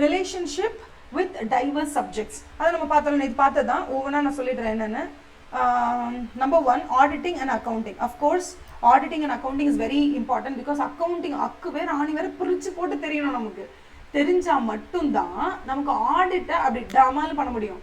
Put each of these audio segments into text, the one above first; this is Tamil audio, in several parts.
relationship with diverse subjects. அதை நம்ம பார்த்தோம், இது பார்த்ததான் ஒவ்வொன்றா நான் சொல்லிடுறேன் என்னென்னு. Number 1, auditing and accounting. Of course, auditing and accounting is very important because accounting அக்கு வேறு ஆணி வேறு பிரித்து போட்டு தெரியணும். நமக்கு தெரிஞ்சால் மட்டும்தான் நமக்கு ஆடிட்டை அப்படி டமால் பண்ண முடியும்.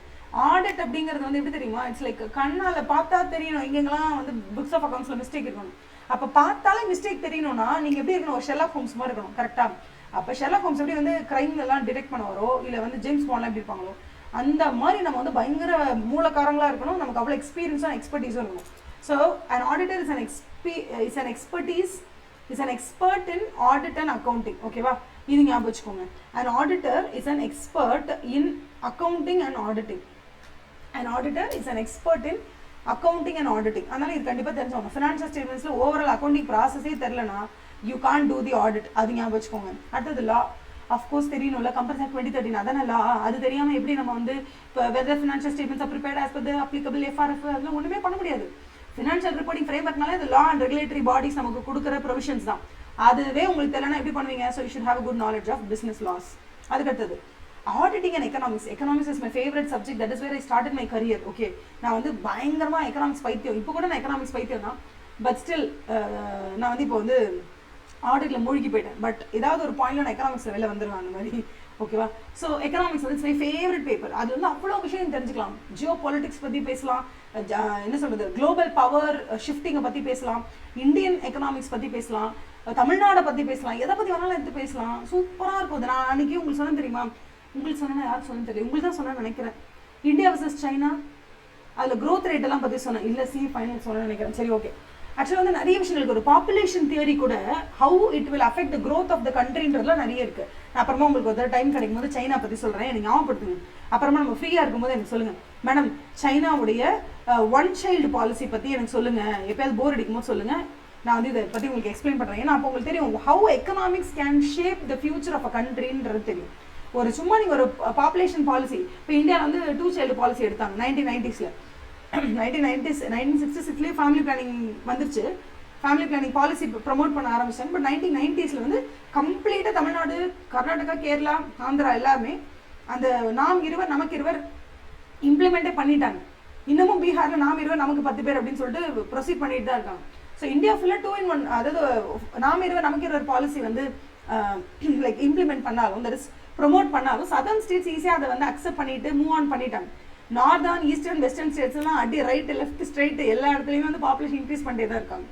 ஆடிட் அப்படிங்கிறது வந்து எப்படி தெரியுமா, இட்ஸ் லைக் கண்ணால் பார்த்தா தெரியணும் எங்கெங்கெல்லாம் வந்து புக்ஸ் ஆஃப் அக்கௌண்ட்ஸில் மிஸ்டேக் இருக்கணும். அப்போ பார்த்தாலே மிஸ்டேக் தெரியணும்னா நீங்கள் எப்படி இருக்கணும், ஒரு ஷெர்லாக் ஹோம்ஸ் மாதிரி இருக்கணும். கரெக்டாக? அப்போ ஷெர்லாக் ஹோம்ஸ் எப்படி வந்து கிரைம் எல்லாம் டிடெக்ட் பண்ண வரோ, இல்லை வந்து ஜேம்ஸ் பாண்ட்லாம் எப்படி இருப்பாங்களோ, அந்த மாதிரி நம்ம வந்து பயங்கர மூலக்காரங்களாக இருக்கணும். நமக்கு அவ்வளோ எக்ஸ்பீரியன்ஸும் எக்ஸ்பர்டீஸும் இருக்கணும். So an auditor is an expert in audit and accounting. ஓகேவா? இது ஞாபகம் வச்சுக்கோங்க. An auditor is an expert in accounting and auditing. An auditor is an expert in accounting and auditing. அதனால இது கண்டிப்பாக தெரிஞ்சுக்கோங்க. ஃபினான்ஷியல் ஸ்டேட்மெண்ட்ஸில் ஓவரால் அக்கௌண்டிங் ப்ராசஸே தெரிலனா you can't do the audit. அது ஞாபகம் வச்சுக்கோங்க. அடுத்தது லா. அஃப்கோர்ஸ் தெரியணும்ல, கம்பெனி ஆக்ட் 2013 அதான லா. அது தெரியாமல் எப்படி நம்ம வந்து இப்போ whether financial statements prepared as per the applicable FRF அதெல்லாம் ஒன்றுமே பண்ண முடியாது. ஃபினான்ஷியல் ரிப்போர்ட்டிங் ஃப்ரேம்வொர்க்னால இது லா அண்ட் ரெகுலேட்டரி பாடிஸ் நமக்கு கொடுக்குற ப்ரொவிஷன்ஸ் தான். அதுவே உங்களுக்கு தெரியலனா எப்படி பண்ணுவீங்க? So you should have a good knowledge of business laws. அதுக்கடுத்தது auditing and economics. Economics is my favourite subject. That is where I started my career. Okay, நான் வந்து பயங்கரமாக எக்கனாமிக்ஸ் பைத்தியம். இப்போ கூட நான் எக்கனாமிக்ஸ் பைத்தியம் தான். பட் ஸ்டில் நான் வந்து இப்போ வந்து ஆடிட்டில் மூழ்கி போயிட்டேன். பட் ஏதாவது ஒரு பாயிண்ட்ல நான் எக்கனாமிக்ஸ் வெளில வந்துடுவேன் அந்த மாதிரி. ஓகேவா? ஸோ எக்கனாமிக்ஸ் வந்து இட்ஸ் மை ஃபேவரட் பேப்பர். அது வந்து அவ்வளோ விஷயம் தெரிஞ்சுக்கலாம். ஜியோ பாலிட்டிக்ஸ் பற்றி பேசலாம், என்ன சொல்கிறது, குளோபல் பவர் ஷிஃப்டிங்கை பற்றி பேசலாம், இந்தியன் எக்கனாமிக்ஸ் பற்றி பேசலாம், தமிழ்நாடை பற்றி பேசலாம், எதை பற்றி வேணாலும் எடுத்து பேசலாம். சூப்பராக இருக்கும். அது நான் அன்றைக்கி உங்களுக்கு சொன்னேன் தெரியுமா? உங்களுக்கு சொன்னேன்னா யாரும் சொன்னது தெரியும், உங்களுக்கு தான் சொன்னேன்னு நினைக்கிறேன். இந்தியா வர்சஸ் சைனா, அதில் க்ரோத் ரேட் எல்லாம் பற்றி சொன்னேன். இல்லை ஃபைனல் சொன்னேன்னு நினைக்கிறேன். சரி, ஓகே. ஆக்சுவலாக வந்து நிறைய விஷயங்களுக்கு ஒரு பாப்புலேஷன் தியரி கூட how it will affect the growth of the கண்ட்ரின்றதுலாம் நிறைய இருக்குது. நான் அப்புறமா உங்களுக்கு ஒரு டைம் கிடைக்கும் போது சைனா பற்றி சொல்கிறேன், எனக்கு ஞாபகப்படுத்துங்க. அப்புறமா நம்ம ஃப்ரீயாக இருக்கும்போது எனக்கு சொல்லுங்கள், மேடம் சைனாவுடைய ஒன் சைல்டு பாலிசி பற்றி எனக்கு சொல்லுங்கள், எப்போயாவது போர் அடிக்கும் போது சொல்லுங்கள், நான் வந்து இதை பற்றி உங்களுக்கு எக்ஸ்பிளைன் பண்ணுறேன். ஏன்னா அப்போ உங்களுக்கு தெரியும் how economics can shape the future of a கண்ட்ரின்றது தெரியும். ஒரு சும்மா நீங்கள் ஒரு பாப்புலேஷன் பாலிசி, இப்போ இந்தியாவில் வந்து 2 சைல்டு பாலிசி எடுத்தாங்க 1990s. 1966 ஃபேமிலி பிளானிங் வந்துருச்சு. ஃபேமிலி பிளானிங் பாலிசி ப்ரமோட் பண்ண ஆரம்பிச்சாங்க. பட் 1990s வந்து கம்ப்ளீட்டாக தமிழ்நாடு, கர்நாடகா, கேரளா, ஆந்திரா எல்லாமே அந்த நாம் இருவர் நமக்கு இருவர் இம்ப்ளிமெண்ட்டே பண்ணிட்டாங்க. இன்னமும் பீகாரில் நாம் இருவர் நமக்கு 10 பேர் அப்படின்னு சொல்லிட்டு ப்ரொசீட் பண்ணிட்டு தான் இருக்காங்க. ஸோ இந்தியா ஃபுல்லாக 2 in 1, அதாவது நாம் இருவர் நமக்கு இருவர் பாலிசி வந்து லைக் இம்ப்ளிமெண்ட் பண்ணாலும், தட் இஸ் ப்ரொமோட் பண்ணாலும் சதர்ன் ஸ்டேட்ஸ் ஈஸியாக அதை வந்து அக்செப்ட் பண்ணிட்டு மூவ் ஆன் பண்ணிட்டாங்க. நார்தர்ன், ஈஸ்டர்ன், வெஸ்டர்ன் ஸ்டேட்ஸ்லாம் அடி ரைட்டு லெஃப்ட் ஸ்ட்ரைட்டு எல்லா இடத்துலையுமே வந்து பாப்புலேஷன் இன்க்ரீஸ் பண்ணிட்டே தான் இருக்காங்க.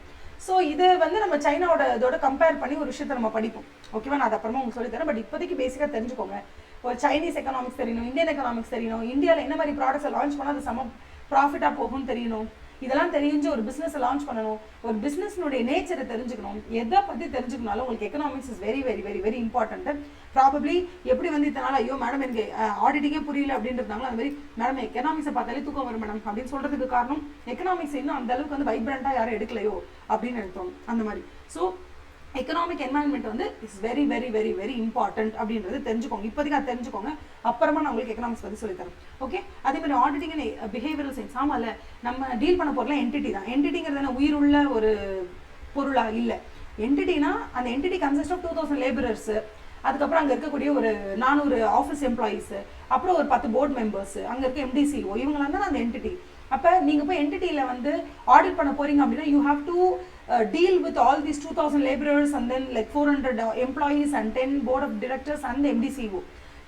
ஸோ இது வந்து நம்ம சைனாவோட இதோட கம்பேர் பண்ணி ஒரு விஷயத்தை நம்ம படிப்போம். ஓகேவா? நான் அது அப்புறமா உங்களுக்கு சொல்லித்தரேன். பட் இப்போதைக்கு பேசிக்காக தெரிஞ்சுக்கோங்க. ஒரு சைனீஸ் எக்கனாமிக்ஸ் தெரியணும், இந்தியன் எக்கனாமிக்ஸ் தெரியணும், இந்தியாவில் என்ன மாதிரி ப்ராடக்ட்ஸை லான்ச் பண்ணால் அது செம ப்ராஃபிட்டாக போகும்னு தெரியணும். இதெல்லாம் தெரிஞ்சு ஒரு பிஸ்னஸை லான்ச் பண்ணணும். ஒரு பிஸ்னஸ்னுடைய நேச்சரை தெரிஞ்சுக்கணும். எதை பற்றி தெரிஞ்சுக்கனாலும் உங்களுக்கு economics is very very very very important. Probably எப்படி வந்து இதனால் ஐயோ மேடம் எனக்கு ஆடிட்டிங்கே புரியல அப்படின்றதாங்களோ அந்த மாதிரி மேடம் எக்கனாமிக்ஸை பார்த்தாலே தூக்கம் வரும் மேடம் அப்படின்னு சொல்கிறதுக்கு காரணம் எக்கனாமிக்ஸ் இன்னும் அந்த அளவுக்கு வந்து வைப்ரண்ட்டாக யாரும் எடுக்கலையோ அப்படின்னு எடுத்தோம் அந்த மாதிரி. ஸோ எக்கனாமிக் என்வாயன்மெண்ட் வந்து it's very very very very important அப்படின்றது தெரிஞ்சுக்கோங்க. இப்போதைக்கு அதை தெரிஞ்சுக்கோங்க. அப்புறமா நான் உங்களுக்கு எக்கனாமிக்ஸ் பற்றி சொல்லித்தரேன். ஓகே? அதே மாதிரி ஆடிட்டிங் அண்ட் பிஹேவியரல் சயின்ஸ். ஆமாம்ல, நம்ம டீல் பண்ண போகிறலாம் என்டிட்டி தான். என்டிட்டிங்கிறது என்ன உயிருள்ள ஒரு பொருளாக இல்லை. என்டிட்டினா அந்த என்டிட்டி கன்சிஸ்ட் ஆஃப் 2000 லேபரர்ஸு, அதுக்கப்புறம் அங்கே இருக்கக்கூடிய ஒரு 400 ஆஃபீஸ் எம்ப்ளாயீஸு, அப்புறம் ஒரு 10 போர்டு மெம்பர்ஸு, அங்கே இருக்க MD/CEO, இவங்களாம் தான் அந்த என்டிட்டி. அப்போ நீங்கள் போய் என்டிட்டியில் வந்து ஆடிட் பண்ண போகிறீங்க அப்படின்னா you have to deal with all these 2000 laborers and then like 400 employees and 10 board of directors and the MD/CEO.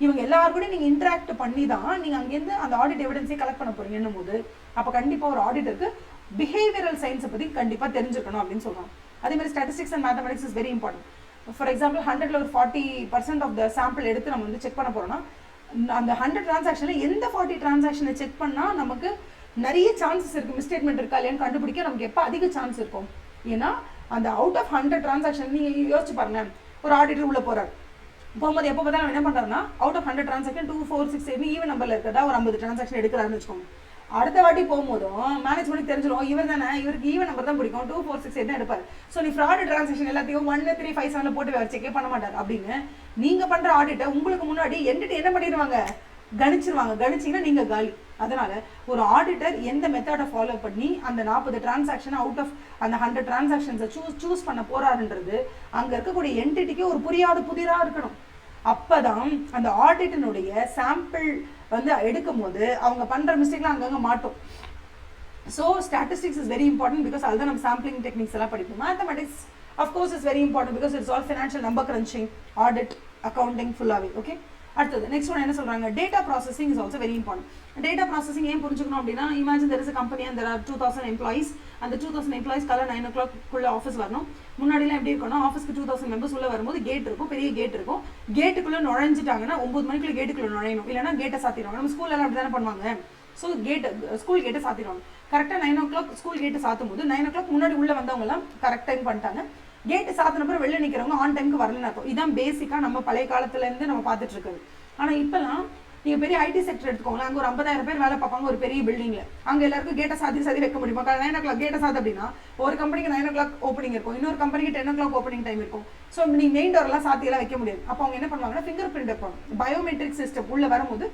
இவங்க எல்லாரும் கூட நீங்கள் இன்ட்ராக்ட் பண்ணி தான் நீங்கள் அங்கேருந்து அந்த ஆடிட் எவிடன்ஸே கலெக்ட் பண்ண போகிறீங்கன்னும் போது அப்போ கண்டிப்பாக ஒரு ஆடிட்டருக்கு பிஹேவியரல் சயின்ஸை பற்றி கண்டிப்பாக தெரிஞ்சுக்கணும் அப்படின்னு சொல்கிறாங்க. அதே மாதிரி statistics and mathematics is very important. For example 100ல் ஒரு 40% ஆஃப் த சாம்பிள் எடுத்து நம்ம வந்து செக் பண்ண போகிறோம்னா அந்த 100 டிரான்சாக்ஷனில் எந்த 40 டிரான்சாக்ஷனை செக் பண்ணால் நமக்கு நிறைய சான்சஸ் இருக்குது மிஸ்டேட்மெண்ட் இருக்கா இல்லையான்னு கண்டுபிடிக்க நமக்கு எப்போ அதிக சான்ஸ் இருக்கும். ஏன்னா அந்த அவுட் ஆஃப் 100 டிரான்சாக்ஷன் நீங்கள் யோசிச்சு பாருங்க. ஒரு ஆடிட்டர் உள்ள போகிறார் போகும்போது எப்போ பார்த்தா என்ன பண்ணுறாருன்னா அவுட் ஆஃப் 100 டிரான்சாக்ஷன் 2, 4, 6, 7 ஈவன் நம்பரில் இருக்கிறதா ஒரு 50 டிரான்சாக்ஷன் எடுக்கிறாருன்னு வச்சுக்கோங்க. அடுத்த வாட்டி போகும்போதும் மேனேஜ்மெண்ட் தெரிஞ்சிடும் இவர் தானே, இவருக்கு ஈவன் நம்பர் தான் பிடிக்கும், 2, 4, 6, 8 தான் எடுப்பார். ஸோ நீ ஃப்ராட் டிரான்சாக்ஷன் எல்லாத்தையும் 1, 3, 5, 7 போட்டு அவர் செக்கே பண்ண மாட்டார். அப்படின்னு நீங்கள் பண்ணுற ஆடிட்டை உங்களுக்கு முன்னாடி என்கிட்ட என்ன பண்ணிடுவாங்க, கணிச்சிருவாங்க. கணிச்சிங்கன்னா நீங்கள் காலி. அதனால ஒரு ஆடிட்டர் எந்த மெத்தடை ஃபாலோ பண்ணி அந்த 40 டிரான்சாக்ஷன் அவுட் ஆஃப் அந்த 100 டிரான்சாக்ஷன்ஸை சூஸ் பண்ண போறாருன்றது அங்கே இருக்கக்கூடிய என்டிட்டிக்கு ஒரு புதிராக இருக்கணும். அப்பதான் அந்த ஆடிட்டினுடைய சாம்பிள் வந்து எடுக்கும் போது அவங்க பண்ற மிஸ்டேக்லாம் அங்கங்க மாட்டோம். So statistics is very important because அதுதான் நம்ம சாம்பிளிங் டெக்னிக்ஸ் எல்லாம் படிப்போம். Mathematics of course is very important because it's all financial number crunching, audit, accounting ஃபுல்லாகவே. ஓகே, அடுத்தது நெக்ஸ்ட் ஒன் என்ன சொல்றாங்க, data processing is also very important. Data processing ஏன் புரிஞ்சுக்கணும் அப்படின்னா, imagine there is a company and there are 2000 employees. அந்த 2000 employees காலைல 9 o'clock குள்ள ஆஃபீஸ் வரணும். முன்னாடிலாம் எப்படி இருக்கணும், ஆஃபீஸ்க்கு 2000 மெம்பர்ஸ் உள்ள வரும்போது கேட் இருக்கும், பெரிய கேட் இருக்கும். கேட்டுக்குள்ள நுழைஞ்சிட்டாங்கன்னா 9 மணிக்குள்ள கேட்டுக்குள்ள நுழையணும், இல்லைன்னா கேட்டை சாத்திடுவாங்க. நம்ம ஸ்கூல்ல அப்படி தானே பண்ணுவாங்க. ஸோ ஸ்கூல் கேட்டை சாத்திடுவாங்க. கரெக்டாக 9 o'clock ஸ்கூல் கேட்டை சாத்தும் போது 9 o'clock முன்னாடி உள்ள வந்தவங்கலாம் கரெக்ட் டைம் பண்ணிட்டாங்க. கேட்டு சாத்தினப்புறம் வெளில நிற்கிறவங்க ஆன் டைமுக்கு வரலன்னு இருக்கும். இதான் பேசிக்காக நம்ம பழைய காலத்துலேருந்து நம்ம பார்த்துட்டு இருக்கிறது. ஆனால் இப்போலாம் நீங்கள் பெரிய ஐடி செக்டர் எடுத்துக்கோங்களேன், அங்கே ஒரு 50,000 பேர் வேலை பார்ப்பாங்க ஒரு பெரிய பில்டிங்கில். அங்கே எல்லாருக்கும் கேட்டை சாத்தி வைக்க முடியுமா? 9 o'clock கேட்டை சாத்து அப்படின்னா ஒரு கம்பெனிக்கு 9 o'clock ஓப்பனிங் இருக்கும், இன்னொரு கம்பெனிக்கு 10 o'clock ஓப்பனிங் டைம் இருக்கும். ஸோ நீங்கள் மெயின் டோர்லாம் சாத்தியெல்லாம் வைக்க முடியாது. அப்போ அவங்க என்ன பண்ணுவாங்கன்னா ஃபிங்கர் பிரிண்ட் வைப்பாங்க. பயோமெட்ரிக் சிஸ்டம் உள்ளே வரும்போது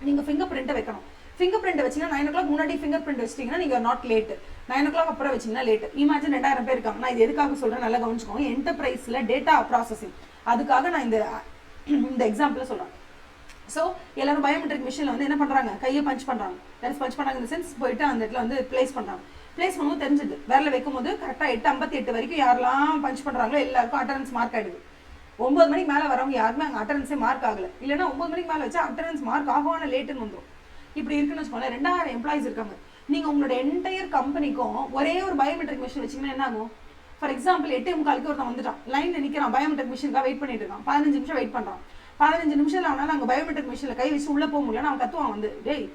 நீங்கள் ஃபிங்கர் பிரிண்ட்டை வைக்கணும். ஃபிங்கர் பிரிண்ட் வச்சிங்கன்னா 9 o'clock முன்னாடி ஃபிங்கர் பிரிண்ட் வச்சிட்டிங்கன்னா நீங்கள் நாட் லேட். 9 o'clock அப்புறம் வச்சிங்கன்னா லேட். இமேஜின் 2000 பேர் இருக்காங்க. நான் இது எதுக்காக சொல்கிறேன் நல்லா கவனிச்சுக்கோங்க. என்டர்பிரைஸில் டேட்டா ப்ராசஸிங், அதுக்காக நான் இந்த எக்ஸாம்பிள் சொல்கிறேன். ஸோ எல்லாரும் பயோமெட்ரிக் மிஷினில் வந்து என்ன பண்ணுறாங்க, கையை பஞ்ச் பண்ணுறாங்க. பஞ்ச் பண்ணுறாங்க இந்த சென்ஸ் போயிட்டு அந்த இடத்துல வந்து பிளேஸ் பண்ணுறாங்க. பிளேஸ் பண்ணும்போது தெரிஞ்சுது வேலை வைக்கும் போது கரெக்டாக 8:58 வரைக்கும் யாரெல்லாம் பஞ்ச் பண்ணுறாங்களோ எல்லாருக்கும் அட்டண்டன்ஸ் மார்க் ஆகிடுது. 9 மணிக்கு மேலே வரவங்க யாருமே அங்கே அட்டண்டன்ஸே மார்க் ஆகலை. இல்லைன்னா 9 மணிக்கு மேலே வச்சா அட்டண்டன்ஸ் மார்க் ஆகுவான லேட்டுன்னு வந்துடும். இப்படி இருக்குன்னு வச்சுக்கோங்களேன். 2000 எம்ப்ளாயிஸ் இருக்காங்க. நீங்கள் உங்களோட என்டையர் கம்பெனிக்கும் ஒரே ஒரு பயோமெட்ரிக் மிஷின் வச்சிங்கன்னா என்ன ஆகும்? ஃபார் எக்ஸாம்பிள் 8:45 ஒருத்தன் வந்துட்டான், லைனில் நிற்கிறான், பயோமெட்ரிக் மிஷினுக்காக வெயிட் பண்ணிட்டு இருக்கான். 15 நிமிஷம் வெயிட் பண்ணுறான். 15 நிமிஷத்தில் அவனால் அங்கே பயோமெட்ரிக் மிஷினில் கை வச்சு உள்ளே போக முடியல. அவன் கத்துவான் வந்து, டேய்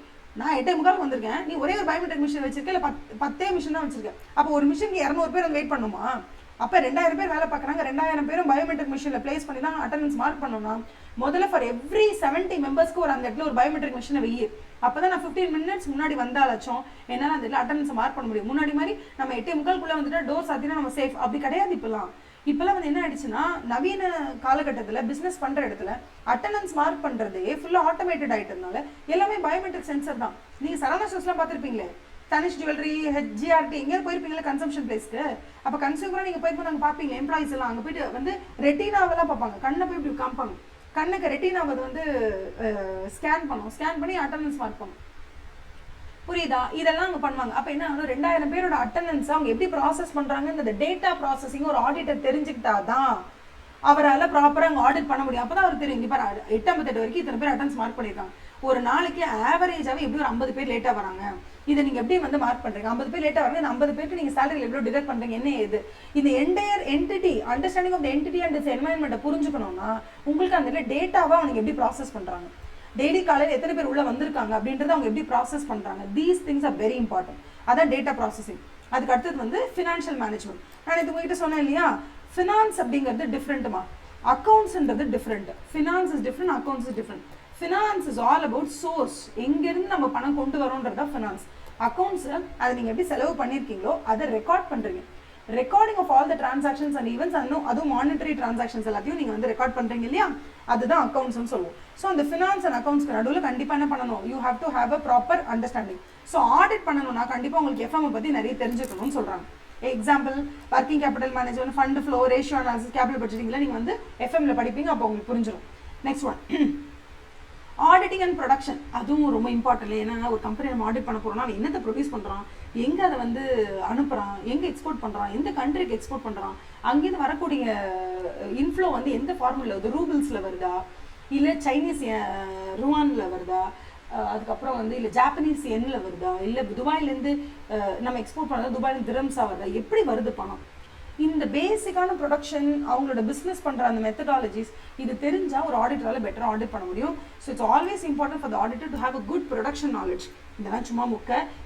நான் 8:45 வந்திருக்கேன், நீ ஒரே ஒரு பயோமெட்ரிக் மிஷின் வச்சிருக்கேன், இல்லை 10 மிஷின் தான் வச்சிருக்கேன். அப்போ ஒரு மிஷினுக்கு 200 பேர் வந்து வெயிட் பண்ணுமா? அப்போ 2000 பேர் வேலை பார்க்குறாங்க. 2000 பேரும் பயோமெட்ரிக் மிஷினில் பிளேஸ் பண்ணி தான் அட்டண்டன்ஸ் மார்க் பண்ணணும்னா முதல்ல ஃபார் எவ்ரி 70 மெம்பர்ஸ்க்கு ஒரு அந்த இடத்துல ஒரு பயோமெட்ரிக் மிஷினை வெய்யு. அப்போ தான் நான் 15 minutes முன்னாடி வந்தாலும் என்னால் அந்த இடத்துல அட்டண்டன்ஸ் மார்க் பண்ண முடியும். முன்னாடி மாதிரி நம்ம 8:45 வந்துட்டு டோர் சாத்தினா நம்ம சேஃப் அப்படி கிடையாது. இப்போலாம் வந்து என்ன ஆயிடுச்சுன்னா, நவீன காலகட்டத்தில் பிஸ்னஸ் பண்ணுற இடத்துல அட்டண்டன்ஸ் மார்க் பண்ணுறதே ஃபுல்லாக ஆட்டோமேட்டட் ஆகிட்டதுனால எல்லாமே பயோமெட்ரிக் சென்சர் தான். நீங்கள் சரவணா ஸ்டோர்ஸ்லாம் பார்த்துருப்பீங்களே, தனிஷ் ஜுவல்லரி, ஹெச்ஜிஆர்டி, எங்கேயும் போயிருப்பீங்களா கன்சம்ஷன் பிளேஸ்க்கு. அப்போ கன்சியூமராக நீங்கள் போயிருப்போம் நாங்கள் பார்ப்பீங்க. எம்ப்ளாயிஸ் எல்லாம் அங்கே போயிட்டு வந்து ரெட்டினாவெல்லாம் பார்ப்பாங்க. கண்ணை போய் இப்படி காமிப்பாங்க. கண்ணுக்கு ரெட்டினாவை வந்து ஸ்கேன் பண்ணி அட்டண்டன்ஸ் மார்க் பண்ணும். புரியுதா? இதெல்லாம் அங்கே பண்ணுவாங்க. அப்போ என்ன ஆகும், 2000 பேரோட அட்டண்டன்ஸ் அவங்க எப்படி ப்ராசஸ் பண்ணுறாங்கன்னு டேட்டா ப்ராசஸிங் ஒரு ஆடிட்டர் தெரிஞ்சுக்கிட்டாதான் அவரால் ப்ராப்பராக அங்கே ஆடிட் பண்ண முடியும். அப்போ தான் அவர் தெரியும், இங்கே பாரு 8:58 வரைக்கும் இத்தனை பேர் அட்டண்டன்ஸ் மார்க் பண்ணியிருக்காங்க. ஒரு நாளைக்கு ஆவரேஜாகவே எப்படி ஒரு 50 பேர் லேட்டாக வராங்க, இதை நீங்கள் எப்படி வந்து மார்க் பண்ணுறீங்க? 50 பேர் லேட்டாக வராங்க, இந்த 50 பேருக்கு நீங்கள் சேலரியில் எவ்வளோ டிடக்ட் பண்ணுறீங்க, என்ன ஏது? இந்த entire entity understanding of the entity and its என்வாயன்மெண்ட்டை புரிஞ்சுக்கணும்னா உங்களுக்கு அந்த டேட்டாவை அவங்க எப்படி ப்ராசஸ் பண்ணுறாங்க, டெய்லி காலையில் எத்தனை பேர் உள்ள வந்திருக்காங்க அப்படின்றத அவங்க எப்படி ப்ராசஸ் பண்ணுறாங்க, these things are very important. அதான் டேட்டா ப்ராசஸிங். அதுக்கு அடுத்தது வந்து ஃபினான்ஷியல் மேனேஜ்மெண்ட். நான் இது உங்ககிட்ட சொன்னேன் இல்லையா, ஃபினான்ஸ் அப்படிங்கிறது டிஃப்ரெண்ட்டுமா, அக்கௌண்ட்ஸ்ன்றது different. Finance is different, accounts is different. Finance is all about source, எங்கேருந்து நம்ம பணம் கொண்டு வரோன்றதா ஃபினான்ஸ். அக்கௌண்ட்ஸ் அதை நீங்கள் எப்படி செலவு பண்ணியிருக்கீங்களோ அதை ரெக்கார்ட் பண்ணுறீங்க. Recording of all the transactions and events, அதுவும் மானிட்டரி டிரான்சாக்ஷன்ஸ் எல்லாத்தையும் நீங்கள் வந்து ரெக்கார்ட் பண்ணுறீங்க இல்லையா, அதுதான் அக்கௌண்ட்ஸ்னு சொல்லுவோம். ஸோ அந்த ஃபினான்ஸ் அண்ட் அக்கௌண்ட்ஸ்க்கு நடுவில் கண்டிப்பாக என்ன பண்ணணும், you have to have a proper understanding. So audit பண்ணணும்னா கண்டிப்பாக உங்களுக்கு எஃப்எம் பற்றி நிறைய தெரிஞ்சுக்கணும்னு சொல்கிறாங்க. Example working capital management, fund flow, ratio analysis, capital பட்ஜெட்டிங்ல நீங்கள் வந்து எஃப்எம்ல படிப்பீங்க, அப்போ உங்களுக்கு புரிஞ்சிடும். Next one auditing and production. அதுவும் ரொம்ப இம்பார்ட்டன்ட். ஏன்னா ஒரு கம்பெனி நம்ம ஆடிட் பண்ண போகிறோம்னா அவன் என்னத்தை ப்ரொடியூஸ் பண்ணுறான், எங்கே அதை வந்து அனுப்புகிறான், எங்கே எக்ஸ்போர்ட் பண்ணுறான், எந்த கண்ட்ரிக்கு எக்ஸ்போர்ட் பண்ணுறான், அங்கேருந்து வரக்கூடிய இன்ஃப்ளோ வந்து எந்த ஃபார்முலில் வருது, ரூபிள்ஸில் வருதா, இல்லை சைனீஸ் ருவானில் வருதா, அதுக்கப்புறம் வந்து இல்லை ஜாப்பனீஸ் எண்ணில் வருதா, இல்லை துபாயிலேருந்து நம்ம எக்ஸ்போர்ட் பண்ணுறது துபாயிலேருந்து திரம்ஸாக வருதா, எப்படி வருது பணம். இந்த பேசிக்கான ப்ரொடக்ஷன், அவங்களோட பிஸ்னஸ் பண்ணுற அந்த மெத்தடாலஜிஸ், இது தெரிஞ்சால் ஒரு ஆடிட்டரால் பெட்டராக ஆடிட் பண்ண முடியும். So it's always important for the auditor to have a good production knowledge. இதெல்லாம் சும்மா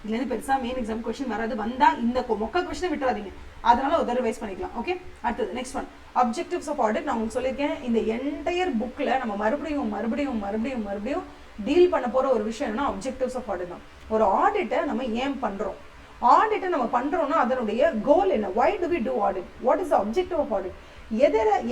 இதுலேருந்து பெருசாக மெயின் எக்ஸாம் கொஸ்டின் வராது. வந்தால் இந்த மொக்க கொஸ்டினை விட்டுறாதீங்க, அதனால ஒரு ரிவைஸ் பண்ணிக்கலாம். ஓகே, அடுத்தது next one objectives of audit. நான் உங்களுக்கு சொல்லியிருக்கேன், இந்த என்டையர் புக்கில் நம்ம மறுபடியும் டீல் பண்ண போகிற ஒரு விஷயம் என்னன்னா அப்ஜெக்டிவ்ஸ் ஆஃப் ஆடிட் தான். ஒரு ஆடிட்டை நம்ம ஏன் பண்ணுறோம், ஆடிட்டை நம்ம பண்ணுறோன்னா அதனுடைய கோல் என்ன, why do we do audit, what is the objective of audit,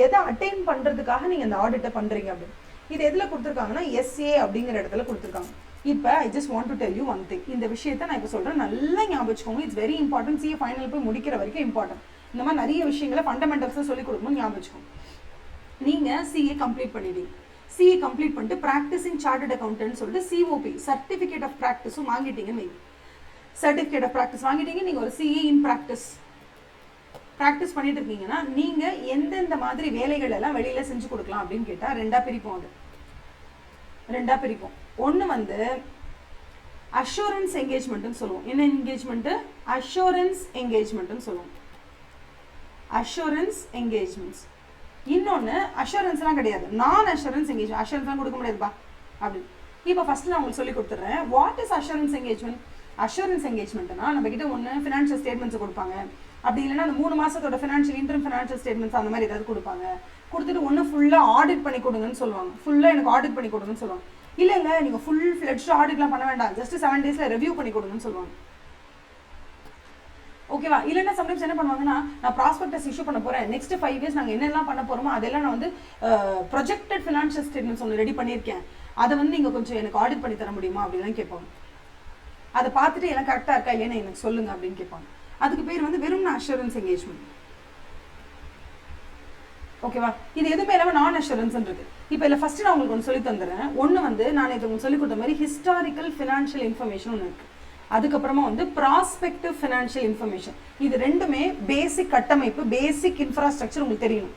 எதை அட்டைன் பண்ணுறதுக்காக நீங்கள் அந்த ஆடிட்டை பண்ணுறீங்க அப்படின்னு. இது எதில் கொடுத்துருக்காங்கன்னா எஸ்ஏ அப்படிங்கிற இடத்துல கொடுத்துருக்காங்க. இப்போ I just want to tell you one thing. இந்த விஷயத்தை நான் இப்போ சொல்கிறேன், நல்லா ஞாபகம் வச்சுக்கோங்க. It's very important. CA final போய் முடிக்கிற வரைக்கும் இம்பார்ட்டன்ட். இந்த மாதிரி நிறைய விஷயங்களை ஃபண்டமெண்டல்ஸை சொல்லி கொடுக்கணும்னு ஞாபகம் வச்சுக்கோங்க. நீங்கள் சிஏ கம்ப்ளீட் பண்ணிட்டீங்க, சிஏ கம்ப்ளீட் பண்ணிட்டு ப்ராக்டிசிங் சார்ட்டர்ட் அக்கௌண்டன்ட் சொல்லிட்டு சிஓபி சர்டிஃபிகேட் ஆஃப் ப்ராக்டிஸும் வாங்கிட்டீங்கன்னு வைங்க. சர்டிஃபிகேட் ஆஃப் ப்ராக்டிஸ் வாங்கிட்டீங்க, நீங்கள் ஒரு சிஏ இன் ப்ராக்டிஸ் பண்ணிட்டு இருக்கீங்கன்னா நீங்கள் எந்தெந்த மாதிரி வேலைகள் எல்லாம் வெளியில் செஞ்சு கொடுக்கலாம் அப்படின்னு கேட்டால் ரெண்டாக பிரிப்போம். ஒன்று வந்து அஷூரன்ஸ் என்கேஜ்மெண்ட்னு சொல்லுவோம். என்ன என்கேஜ்மெண்ட்டு? அஷூரன்ஸ் என்கேஜ்மெண்ட்னு சொல்லுவோம். Assurance engagements. இன்னொன்று அஷூரன்ஸ்லாம் கிடையாது, நான் அஷூரன்ஸ் என்கேஜ்மெண்ட். அஷூரன்ஸ்லாம் கொடுக்க முடியாதுப்பா அப்படின்னு. இப்போ ஃபர்ஸ்ட் நான் உங்களுக்கு சொல்லி கொடுத்துட்றேன். What is assurance engagement? Assurance என்கேஜ்மெண்ட்னா நம்ம கிட்ட ஒன்று ஃபினான்ஷியல் ஸ்டேட்மெண்ட்ஸ் கொடுப்பாங்க, அப்படி இல்லைன்னா அந்த 3 மாசத்தோட ஃபினான்ஷியல் இன்டர்ம் ஃபினான்ஷியல் ஸ்டேட்மெண்ட்ஸ் அந்த மாதிரி ஏதாவது கொடுப்பாங்க. கொடுத்துட்டு ஒன்று ஃபுல்லாக ஆடிட் பண்ணி கொடுங்கன்னு சொல்லுவாங்க. ஃபுல்லாக எனக்கு ஆடிட் பண்ணி கொடுங்கன்னு சொல்லுவாங்க. இல்லை நீங்கள் ஃபுல் ஃப்ளெட்ஜ் ஆடிட்லாம் பண்ண வேண்டாம், ஜஸ்ட் 7 days ரிவ்யூ பண்ணி கொடுங்கன்னு சொல்லுவாங்க. ஓகேவா? இல்லைன்னா சம்டைம்ஸ் என்ன பண்ணுவாங்கன்னா, நான் ப்ராஸ்பெக்டஸ் இஷ்யூ பண்ண போகிறேன், நெக்ஸ்ட் 5 years நாங்கள் என்னெல்லாம் பண்ண போகிறோமோ அதெல்லாம் நான் வந்து ப்ரொஜெக்டட் ஃபினான்ஷியல் ஸ்டேட்மெண்ட்ஸ் ஒன்று ரெடி பண்ணியிருக்கேன், அதை வந்து நீங்கள் கொஞ்சம் எனக்கு ஆடிட் பண்ணி தர முடியுமா அப்படிலாம் கேட்பாங்க. அதை பார்த்துட்டு எல்லாம் கரெக்டாக இருக்கா இல்லைன்னு எனக்கு சொல்லுங்க அப்படின்னு கேட்பாங்க. அதுக்கு பேர் வந்து வெறும் அஷூரன்ஸ் என்கேஜ்மெண்ட். ஓகேவா? இது எதுவுமே இல்லாமல் நான் அஷூரன்ஸ் இருக்கு. இப்போ இதில் ஃபர்ஸ்ட் நான் உங்களுக்கு ஒன்று சொல்லி தந்துடுறேன். ஒன்று வந்து நான் இது உங்களுக்கு சொல்லி கொடுத்த மாதிரி ஹிஸ்டாரிக்கல் ஃபினான்ஷியல் இன்ஃபர்மேஷன் ஒன்று இருக்கு. அதுக்கப்புறமா வந்து ப்ராஸ்பெக்டிவ் ஃபினான்ஷியல் இன்ஃபர்மேஷன். இது ரெண்டுமே பேசிக் கட்டமைப்பு, பேசிக் இன்ஃப்ராஸ்ட்ரக்சர் உங்களுக்கு தெரியணும்.